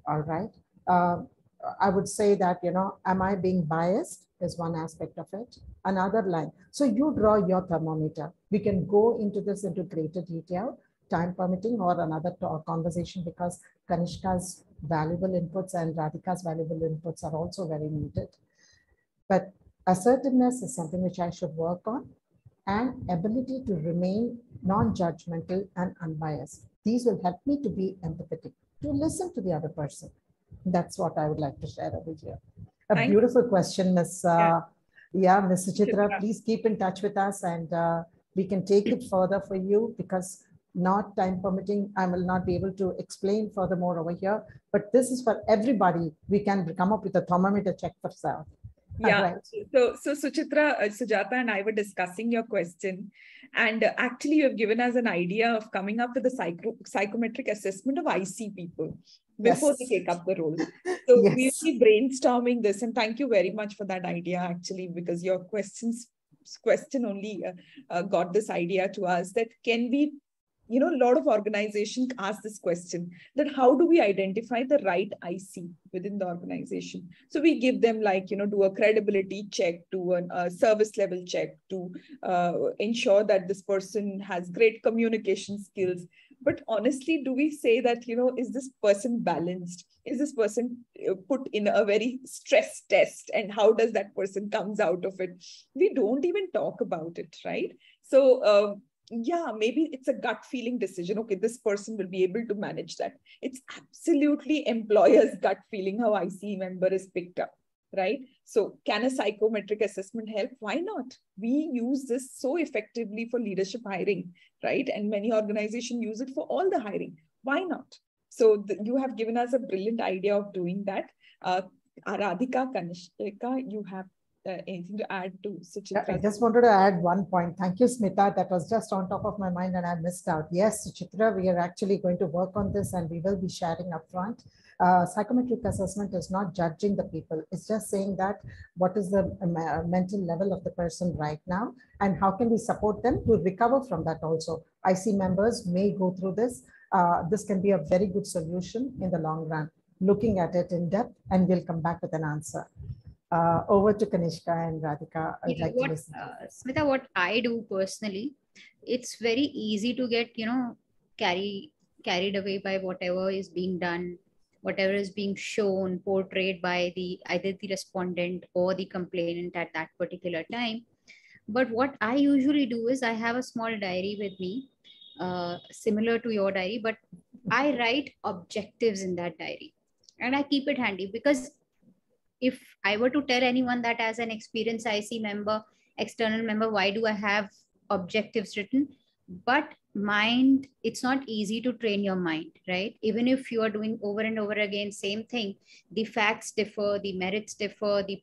all right? I would say that, am I being biased is one aspect of it. Another line. So you draw your thermometer. We can go into this into greater detail, time permitting, or another conversation, because Kanishka's valuable inputs and Radhika's valuable inputs are also very needed. But assertiveness is something which I should work on, and ability to remain non-judgmental and unbiased. These will help me to be empathetic, to listen to the other person. That's what I would like to share over here. A beautiful question, Ms. Ms. Suchitra. Please keep in touch with us, and we can take it further for you, because not time permitting, I will not be able to explain furthermore over here. But this is for everybody. We can come up with a thermometer check for self. Yeah. Right. So Suchitra, Sujata and I were discussing your question, and actually you have given us an idea of coming up with a psychometric assessment of IC people before they take up the role. So we'll be brainstorming this, and thank you very much for that idea, actually, because your question only got this idea to us, that can we, a lot of organizations ask this question, that how do we identify the right IC within the organization? So we give them, like, do a credibility check, do a service level check to ensure that this person has great communication skills. But honestly, do we say that, is this person balanced? Is this person put in a very stress test? And how does that person comes out of it? We don't even talk about it, right? So, yeah, maybe it's a gut feeling decision. Okay, this person will be able to manage that. It's absolutely employer's gut feeling how IC member is picked up, right? So can a psychometric assessment help? Why not? We use this so effectively for leadership hiring, right? And many organizations use it for all the hiring. Why not? So you have given us a brilliant idea of doing that. Radhika, Kanishka, you have anything to add to Suchitra? I just wanted to add one point. Thank you, Smita. That was just on top of my mind and I missed out. Yes, Suchitra, we are actually going to work on this, and we will be sharing upfront. Psychometric assessment is not judging the people. It's just saying that what is the mental level of the person right now, and how can we support them to recover from that also. IC members may go through this. This can be a very good solution in the long run. Looking at it in depth, and we'll come back with an answer. Over to Kanishka and Radhika. I'd like to listen to Smita, what I do personally, it's very easy to get, carried away by whatever is being done, whatever is being shown, portrayed by either the respondent or the complainant at that particular time. But what I usually do is I have a small diary with me, similar to your diary, but I write objectives in that diary, and I keep it handy, because if I were to tell anyone that as an experienced IC member, external member, why do I have objectives written? But mind, it's not easy to train your mind, right? Even if you are doing over and over again same thing, the facts differ, the merits differ, the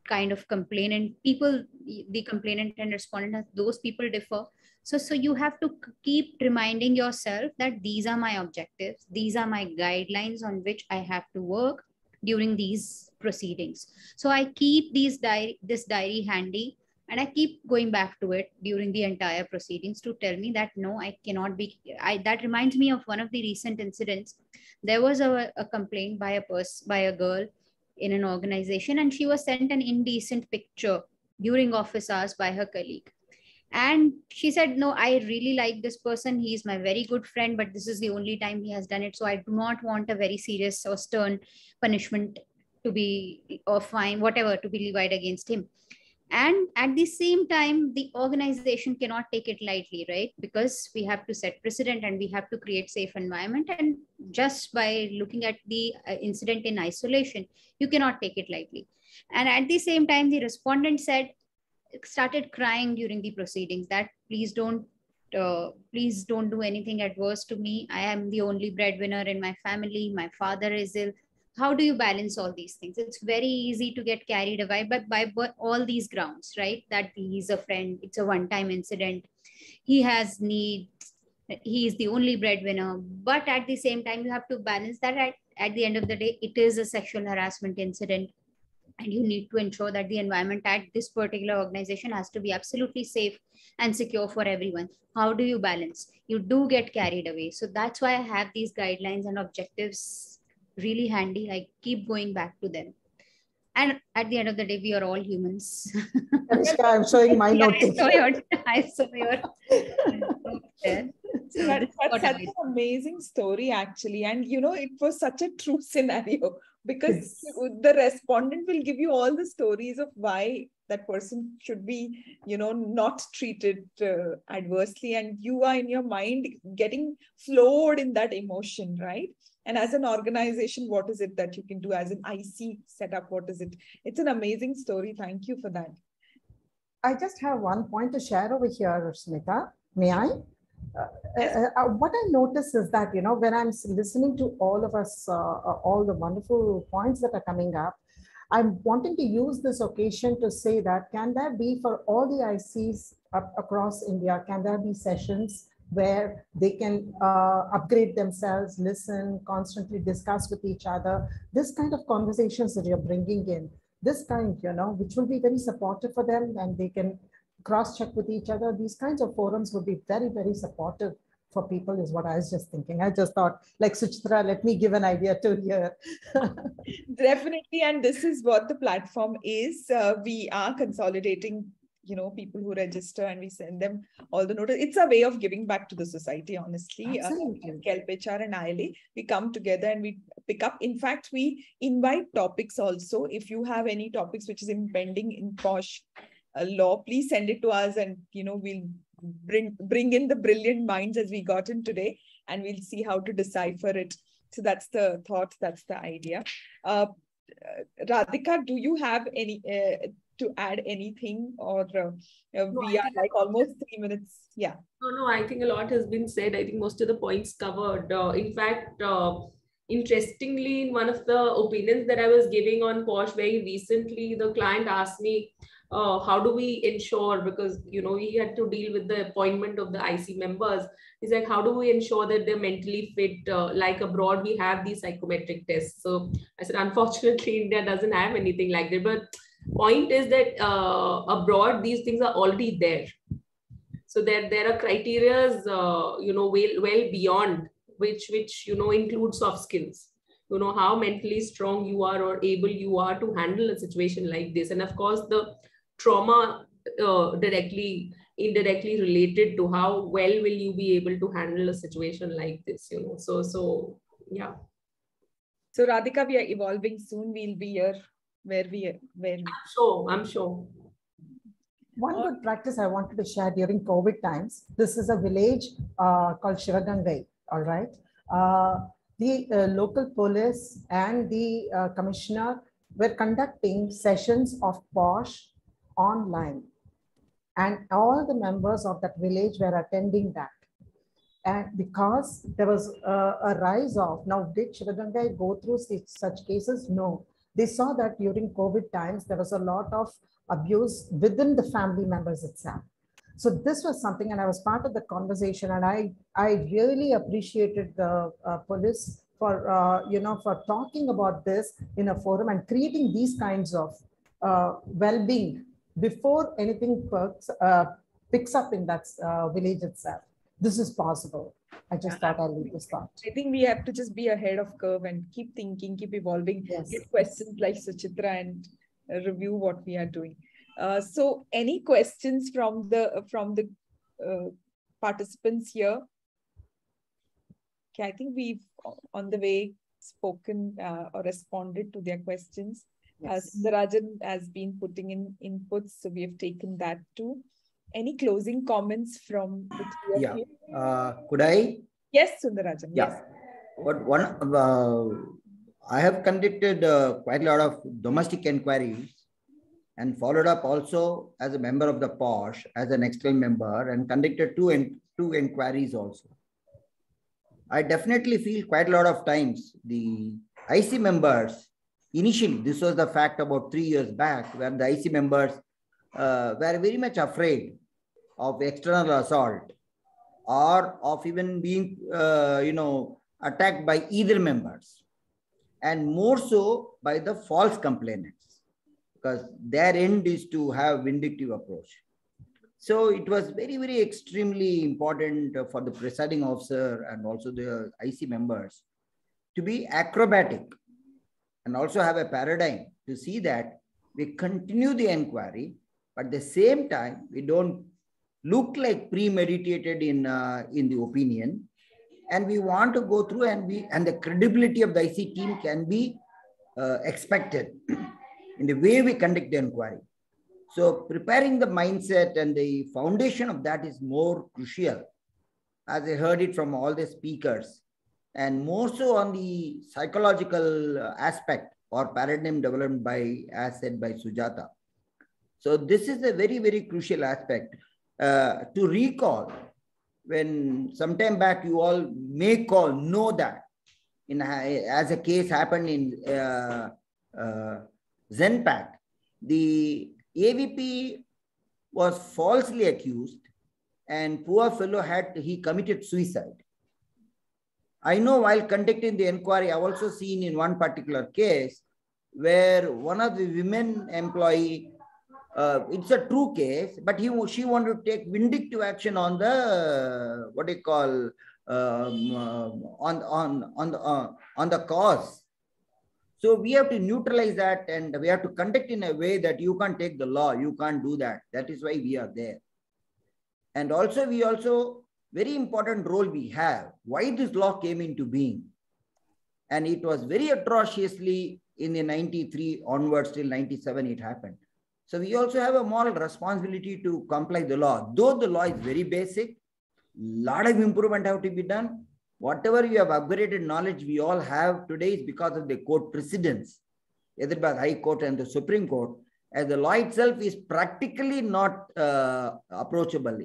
kind of complainant people, the complainant and respondent, those people differ. So you have to keep reminding yourself that these are my objectives, these are my guidelines on which I have to work during these proceedings. So I keep this diary handy, and I keep going back to it during the entire proceedings to tell me that no, I cannot be. That reminds me of one of the recent incidents. There was a complaint by a girl in an organization, and she was sent an indecent picture during office hours by her colleague. And she said, no, I really like this person. He's my very good friend, but this is the only time he has done it. So I do not want a very serious or stern punishment to be, or fine, whatever, to be levied against him. And at the same time, the organization cannot take it lightly, right? Because we have to set precedent and we have to create safe environment. And just by looking at the incident in isolation, you cannot take it lightly. And at the same time, the respondent started crying during the proceedings that please don't do anything adverse to me. I am the only breadwinner in my family. My father is ill. How do you balance all these things? It's very easy to get carried away by all these grounds, right? That he's a friend, it's a one-time incident, he has needs, he is the only breadwinner. But at the same time, you have to balance that at the end of the day, it is a sexual harassment incident. And you need to ensure that the environment at this particular organization has to be absolutely safe and secure for everyone. How do you balance? You do get carried away. So that's why I have these guidelines and objectives really handy. I keep going back to them. And at the end of the day, we are all humans. I'm showing my note. I saw your there. So that's such an amazing story, actually. And, it was such a true scenario, because the respondent will give you all the stories of why that person should be, not treated adversely. And you are in your mind getting flowed in that emotion, right? And as an organization, what is it that you can do? As an IC setup, what is it? It's an amazing story. Thank you for that. I just have one point to share over here, Smita. May I? What I notice is that, when I'm listening to all of us, all the wonderful points that are coming up, I'm wanting to use this occasion to say that, can there be for all the ICs across India, can there be sessions where they can upgrade themselves, listen, constantly discuss with each other, this kind of conversations that you're bringing in, this kind, which will be very supportive for them, and they can cross-check with each other. These kinds of forums would be very, very supportive for people, is what I was just thinking. I just thought, like, Suchitra, let me give an idea to here. Definitely. And this is what the platform is. We are consolidating, people who register, and we send them all the notice. It's a way of giving back to the society, honestly. Kelp HR and ILA, we come together and we pick up. In fact, we invite topics also. If you have any topics which is impending in POSH Law, please send it to us, and we'll bring in the brilliant minds as we got in today, and we'll see how to decipher it. So that's the thought, that's the idea. Radhika, do you have any to add anything, or we are like almost 3 minutes? Yeah. No, I think a lot has been said. I think most of the points covered. In fact, interestingly, in one of the opinions that I was giving on POSH very recently, the client asked me, how do we ensure, because we had to deal with the appointment of the IC members. He said, how do we ensure that they're mentally fit? Like abroad, we have these psychometric tests. So I said, unfortunately, India doesn't have anything like that. But point is that abroad, these things are already there. So there are criterias, well beyond which include soft skills. How mentally strong you are or able you are to handle a situation like this. And of course, the trauma directly, indirectly related to how well will you be able to handle a situation like this, So yeah. So Radhika, we are evolving soon. We'll be here where we. I'm sure. One good practice I wanted to share during COVID times. This is a village called Shivagangai. All right. The local police and the commissioner were conducting sessions of POSH online. And all the members of that village were attending that. And because there was a rise of, now did Shivagangai go through such cases? No. They saw that during COVID times, there was a lot of abuse within the family members itself. So this was something, and I was part of the conversation, and I really appreciated the police for, for talking about this in a forum and creating these kinds of well-being before anything picks up in that village itself. This is possible. I just thought I'll leave this thought. I think we have to just be ahead of curve and keep thinking, keep evolving, Yes. get questions like Suchitra and review what we are doing. So any questions from the participants here? Okay, I think we've on the way spoken or responded to their questions. Yes. Sundarajan has been putting in inputs, so we have taken that too. Any closing comments from the three of Yeah. you? Could I? Yes, Sundarajan. Yeah. Yes. But I have conducted quite a lot of domestic inquiries and followed up also as a member of the POSH, as an external member, and conducted two inquiries also. I definitely feel quite a lot of times the IC members, initially, this was the fact about 3 years back, where the IC members were very much afraid of external assault or of even being, attacked by either members, and more so by the false complainants, because their end is to have vindictive approach. So it was very, very extremely important for the presiding officer and also the IC members to be acrobatic and also have a paradigm to see that we continue the inquiry, but at the same time, we don't look like premeditated in the opinion, and we want to go through, and the credibility of the IC team can be expected in the way we conduct the inquiry. So preparing the mindset and the foundation of that is more crucial, as I heard it from all the speakers, and more so on the psychological aspect or paradigm development as said by Sujata. So this is a very, very crucial aspect to recall. When sometime back you all may know that as a case happened in Zenpact, the AVP was falsely accused, and poor fellow he committed suicide. I know while conducting the inquiry, I've also seen in one particular case where one of the women employee, it's a true case, but she wanted to take vindictive action on the on the cause. So we have to neutralize that, and we have to conduct in a way that you can't take the law, you can't do that. That is why we are there. And also very important role we have, why this law came into being. And it was very atrociously in the 93 onwards till 97 it happened. So we also have a moral responsibility to comply the law. Though the law is very basic, lot of improvement have to be done. Whatever you have upgraded knowledge we all have today is because of the court precedents, either by the High Court and the Supreme Court, as the law itself is practically not approachable.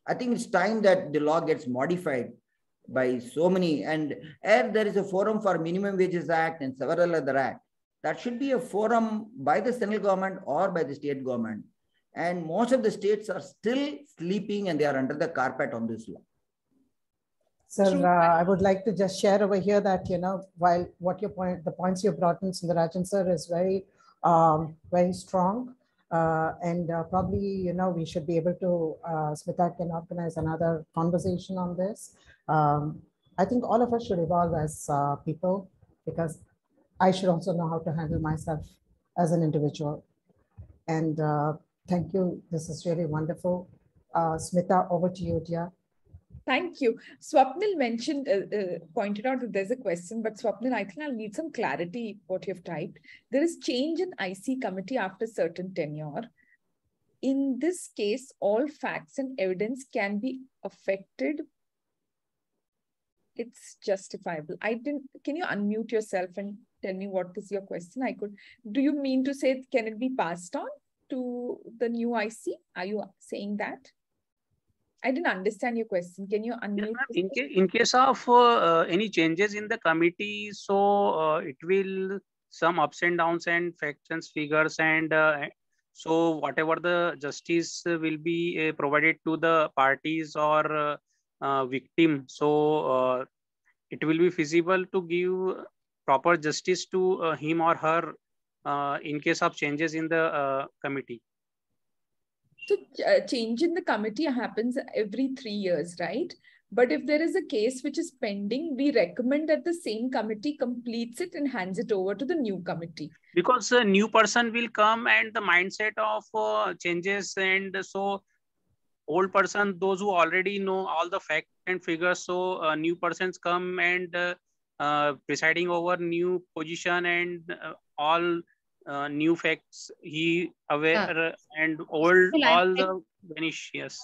I think it's time that the law gets modified by so many, and there is a forum for Minimum Wages Act and several other acts. That should be a forum by the central government or by the state government. And most of the states are still sleeping and they are under the carpet on this law. So I would like to just share over here that, while the points you brought in, Sundarajan sir, is very, very strong. And probably, we should be able to, Smita can organize another conversation on this. I think all of us should evolve as people, because I should also know how to handle myself as an individual. And thank you. This is really wonderful. Smita, over to you, dear. Thank you. Swapnil mentioned, pointed out that there's a question, but Swapnil, I think I'll need some clarity what you've typed. There is change in IC committee after certain tenure. In this case, all facts and evidence can be affected. It's justifiable. Can you unmute yourself and tell me what is your question? Do you mean to say, can it be passed on to the new IC? Are you saying that? I didn't understand your question. Can you unmute? In case of any changes in the committee, so it will some ups and downs and factions, figures, and so whatever the justice will be provided to the parties or victim. So it will be feasible to give proper justice to him or her in case of changes in the committee. So change in the committee happens every 3 years, right? But if there is a case which is pending, we recommend that the same committee completes it and hands it over to the new committee. Because a new person will come and the mindset of changes, and so old person, those who already know all the facts and figures, so new persons come and presiding over new position and all new facts he aware and old all the vanish. Yes.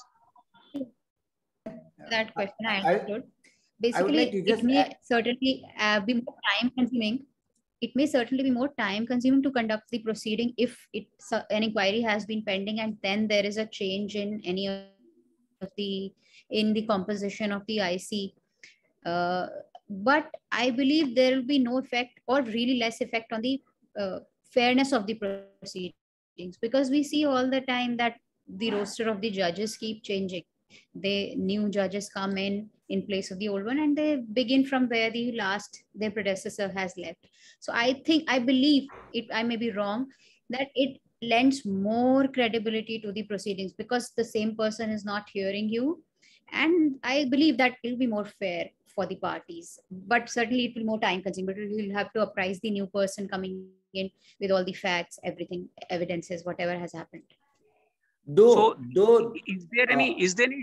That question I understood. Basically, it may certainly be more time consuming. It may certainly be more time consuming to conduct the proceeding if an inquiry has been pending and then there is a change in any of the composition of the IC. But I believe there will be no effect or really less effect on the fairness of the proceedings, because we see all the time that the roster of the judges keep changing. New judges come in place of the old one, and they begin from where their predecessor has left. So I believe I may be wrong, that it lends more credibility to the proceedings because the same person is not hearing you. And I believe that it will be more fair for the parties, but certainly it will be more time consuming. But we will have to apprise the new person coming in with all the facts, everything, evidences, whatever has happened. Is there any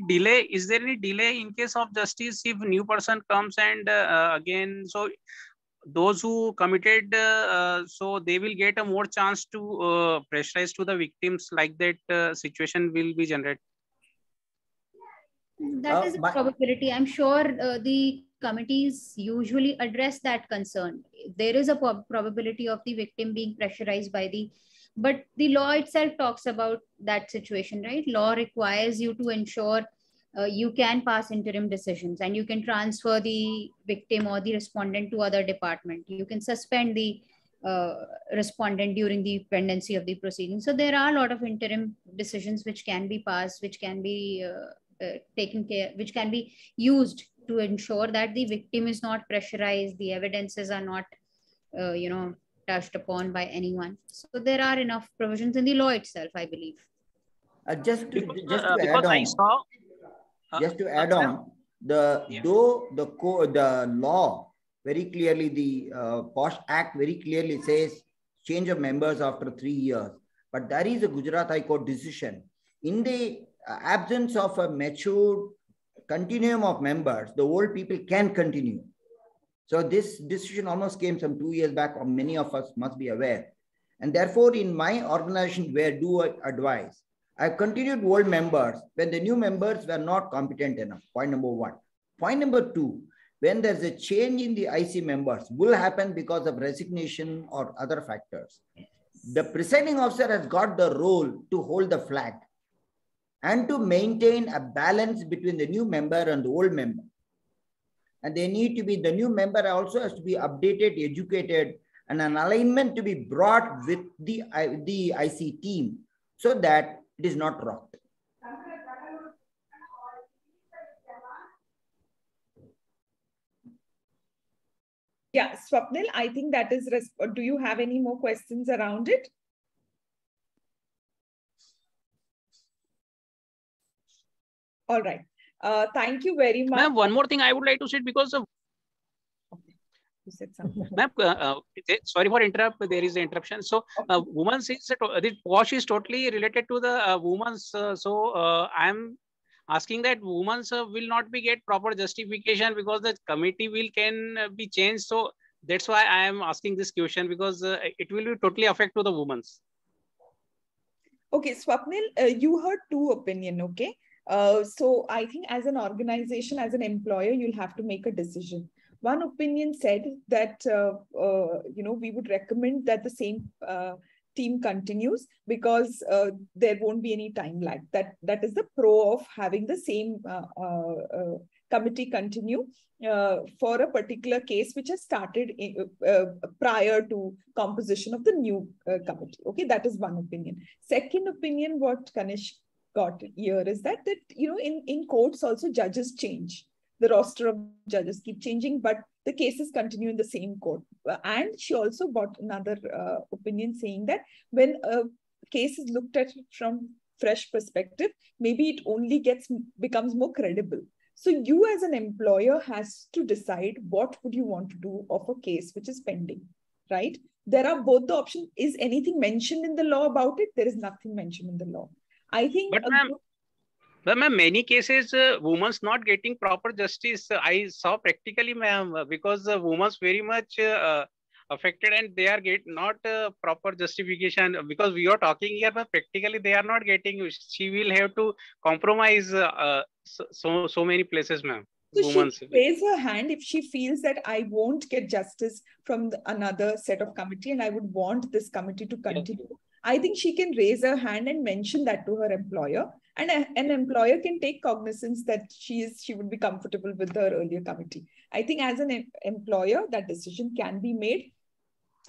delay? Is there any delay in case of justice if new person comes and again? So those who committed, so they will get a more chance to pressurize to the victims, like that situation will be generated. That is a probability. I'm sure the committees usually address that concern. There is a probability of the victim being pressurized by but the law itself talks about that situation, right? Law requires you to ensure you can pass interim decisions and you can transfer the victim or the respondent to other department. You can suspend the respondent during the pendency of the proceedings. So there are a lot of interim decisions which can be passed, which can be taken care, which can be used to ensure that the victim is not pressurized, the evidences are not, touched upon by anyone. So there are enough provisions in the law itself, I believe. Just to add on, the law very clearly, the POSH Act very clearly says change of members after 3 years. But there is a Gujarat High Court decision. In the absence of a matured continuum of members, the old people can continue. So this decision almost came some 2 years back, or many of us must be aware. And therefore, in my organization where do I advise, I continued old members when the new members were not competent enough. Point number 1. Point number 2, when there's a change in the IC members, will happen because of resignation or other factors. The presiding officer has got the role to hold the flag and to maintain a balance between the new member and the old member. And they need to be, the new member also has to be updated, educated, and an alignment to be brought with the IC team so that it is not rocked. Yeah, Swapnil, I think that is, do you have any more questions around it? All right. Thank you very much. Ma'am, one more thing I would like to say, because of you said something. Ma'am, sorry for interrupt. There is an interruption. So, women's is the POSH is totally related to the women's. I am asking that women's will not be get proper justification because the committee can be changed. So that's why I am asking this question, because it will be totally affect to the women's. Okay, Swapnil, you heard two opinions. Okay. So I think as an organization, as an employer, you'll have to make a decision. One opinion said that, we would recommend that the same team continues because there won't be any time lag. That is the pro of having the same committee continue for a particular case which has started prior to composition of the new committee. Okay, that is one opinion. Second opinion, what Kanish got here is that in courts also judges change. The roster of judges keep changing, but the cases continue in the same court. And she also got another opinion saying that when a case is looked at from fresh perspective, maybe it only becomes more credible. So you as an employer has to decide what would you want to do of a case which is pending, right? There are both the options. Is anything mentioned in the law about it? There is nothing mentioned in the law. I think. But ma'am, many cases, women's not getting proper justice. I saw practically, ma'am, because women's very much affected and they are not proper justification, because we are talking here, but practically they are not getting. She will have to compromise so many places, ma'am. So she raise her hand if she feels that I won't get justice from another set of committee and I would want this committee to continue. Yes. I think she can raise her hand and mention that to her employer, and an employer can take cognizance that she would be comfortable with her earlier committee. I think as an employer, that decision can be made.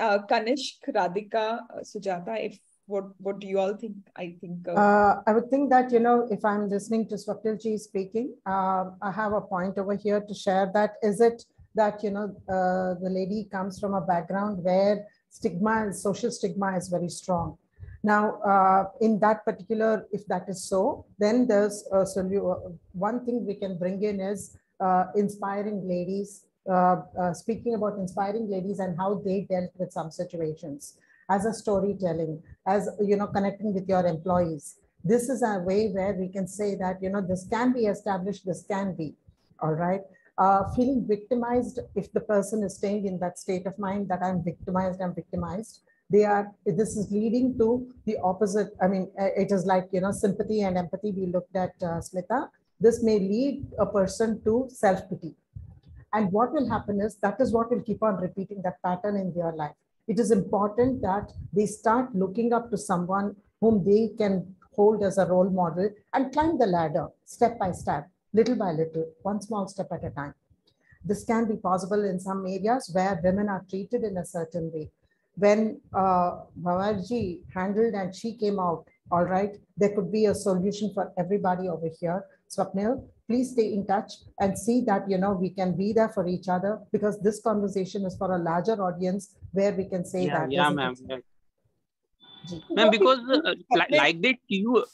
Kanishk, Radhika, Sujata, what do you all think? I think I would think that, if I'm listening to Swapnilji speaking, I have a point over here to share. That is it that, the lady comes from a background where social stigma is very strong. Now, in that particular, if that is so, then there's one thing we can bring in is inspiring ladies, speaking about inspiring ladies and how they dealt with some situations, as a storytelling, as, connecting with your employees. This is a way where we can say that, this can be established, this can be, all right. Feeling victimized, if the person is staying in that state of mind that I'm victimized, this is leading to the opposite. I mean, it is like, sympathy and empathy we looked at, Smita. This may lead a person to self-pity. And what will happen is, that is what will keep on repeating that pattern in their life. It is important that they start looking up to someone whom they can hold as a role model and climb the ladder step by step, little by little, one small step at a time. This can be possible in some areas where women are treated in a certain way. When Bhavarji handled and she came out, all right, there could be a solution for everybody over here. Swapnil, please stay in touch and see that, we can be there for each other, because this conversation is for a larger audience where we can say that. Yeah, ma'am. Ma'am, because like that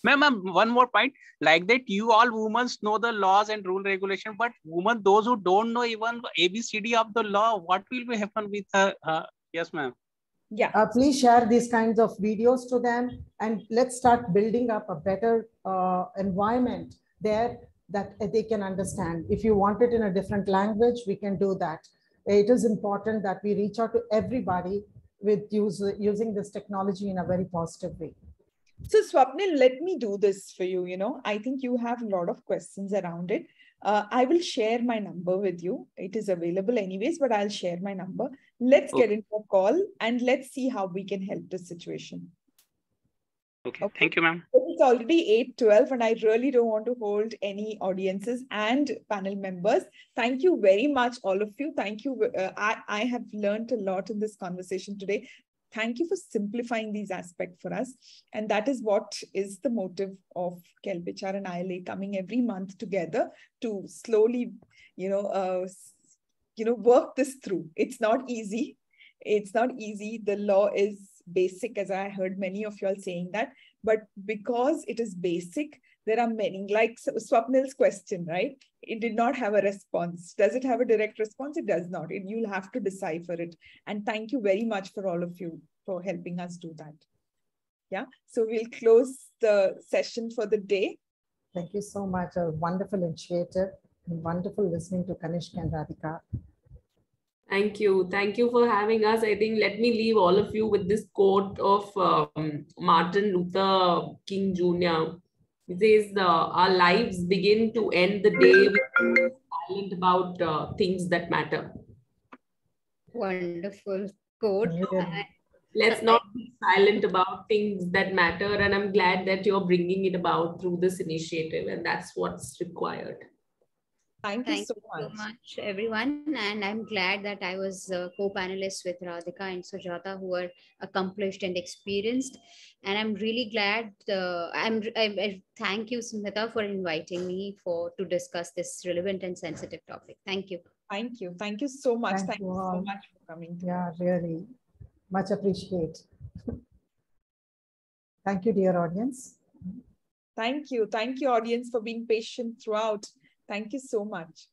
ma'am, one more point, like that you all women know the laws and rule regulation, but women, those who don't know even ABCD of the law, what will be happen with her? Yes, ma'am. Yeah. Please share these kinds of videos to them, and let's start building up a better environment there that they can understand. If you want it in a different language, we can do that. It is important that we reach out to everybody with using this technology in a very positive way. So Swapnil, let me do this for you. I think you have a lot of questions around it. I will share my number with you. It is available anyways, but I'll share my number. Let's get into a call and let's see how we can help this situation. Okay. Thank you, ma'am. It's already 8:12 and I really don't want to hold any audiences and panel members. Thank you very much, all of you. Thank you. I have learned a lot in this conversation today. Thank you for simplifying these aspects for us. And that is what is the motive of Kelp HR and ILA coming every month together to slowly, work this through. It's not easy. It's not easy. The law is basic, as I heard many of you all saying that. But because it is basic, there are many, like Swapnil's question, right? It did not have a response. Does it have a direct response? It does not. You'll have to decipher it. And thank you very much for all of you for helping us do that. Yeah. So we'll close the session for the day. Thank you so much. A wonderful initiative and wonderful listening to Kanishk and Radhika. Thank you. Thank you for having us. I think let me leave all of you with this quote of Martin Luther King Jr. He says, our lives begin to end the day we are silent about things that matter. Wonderful quote. let's not be silent about things that matter. And I'm glad that you're bringing it about through this initiative, and that's what's required. Thank you Thank so you so much. much, everyone. And I'm glad that I was co-panelist with Radhika and Sujata, who are accomplished and experienced. And I'm really glad. I thank you, Smita, for inviting me to discuss this relevant and sensitive topic. Thank you. Thank you. Thank you so much. Thank you so all. much for coming. Yeah, really. Much appreciate. Thank you, dear audience. Thank you. Thank you, audience, for being patient throughout. Thank you so much.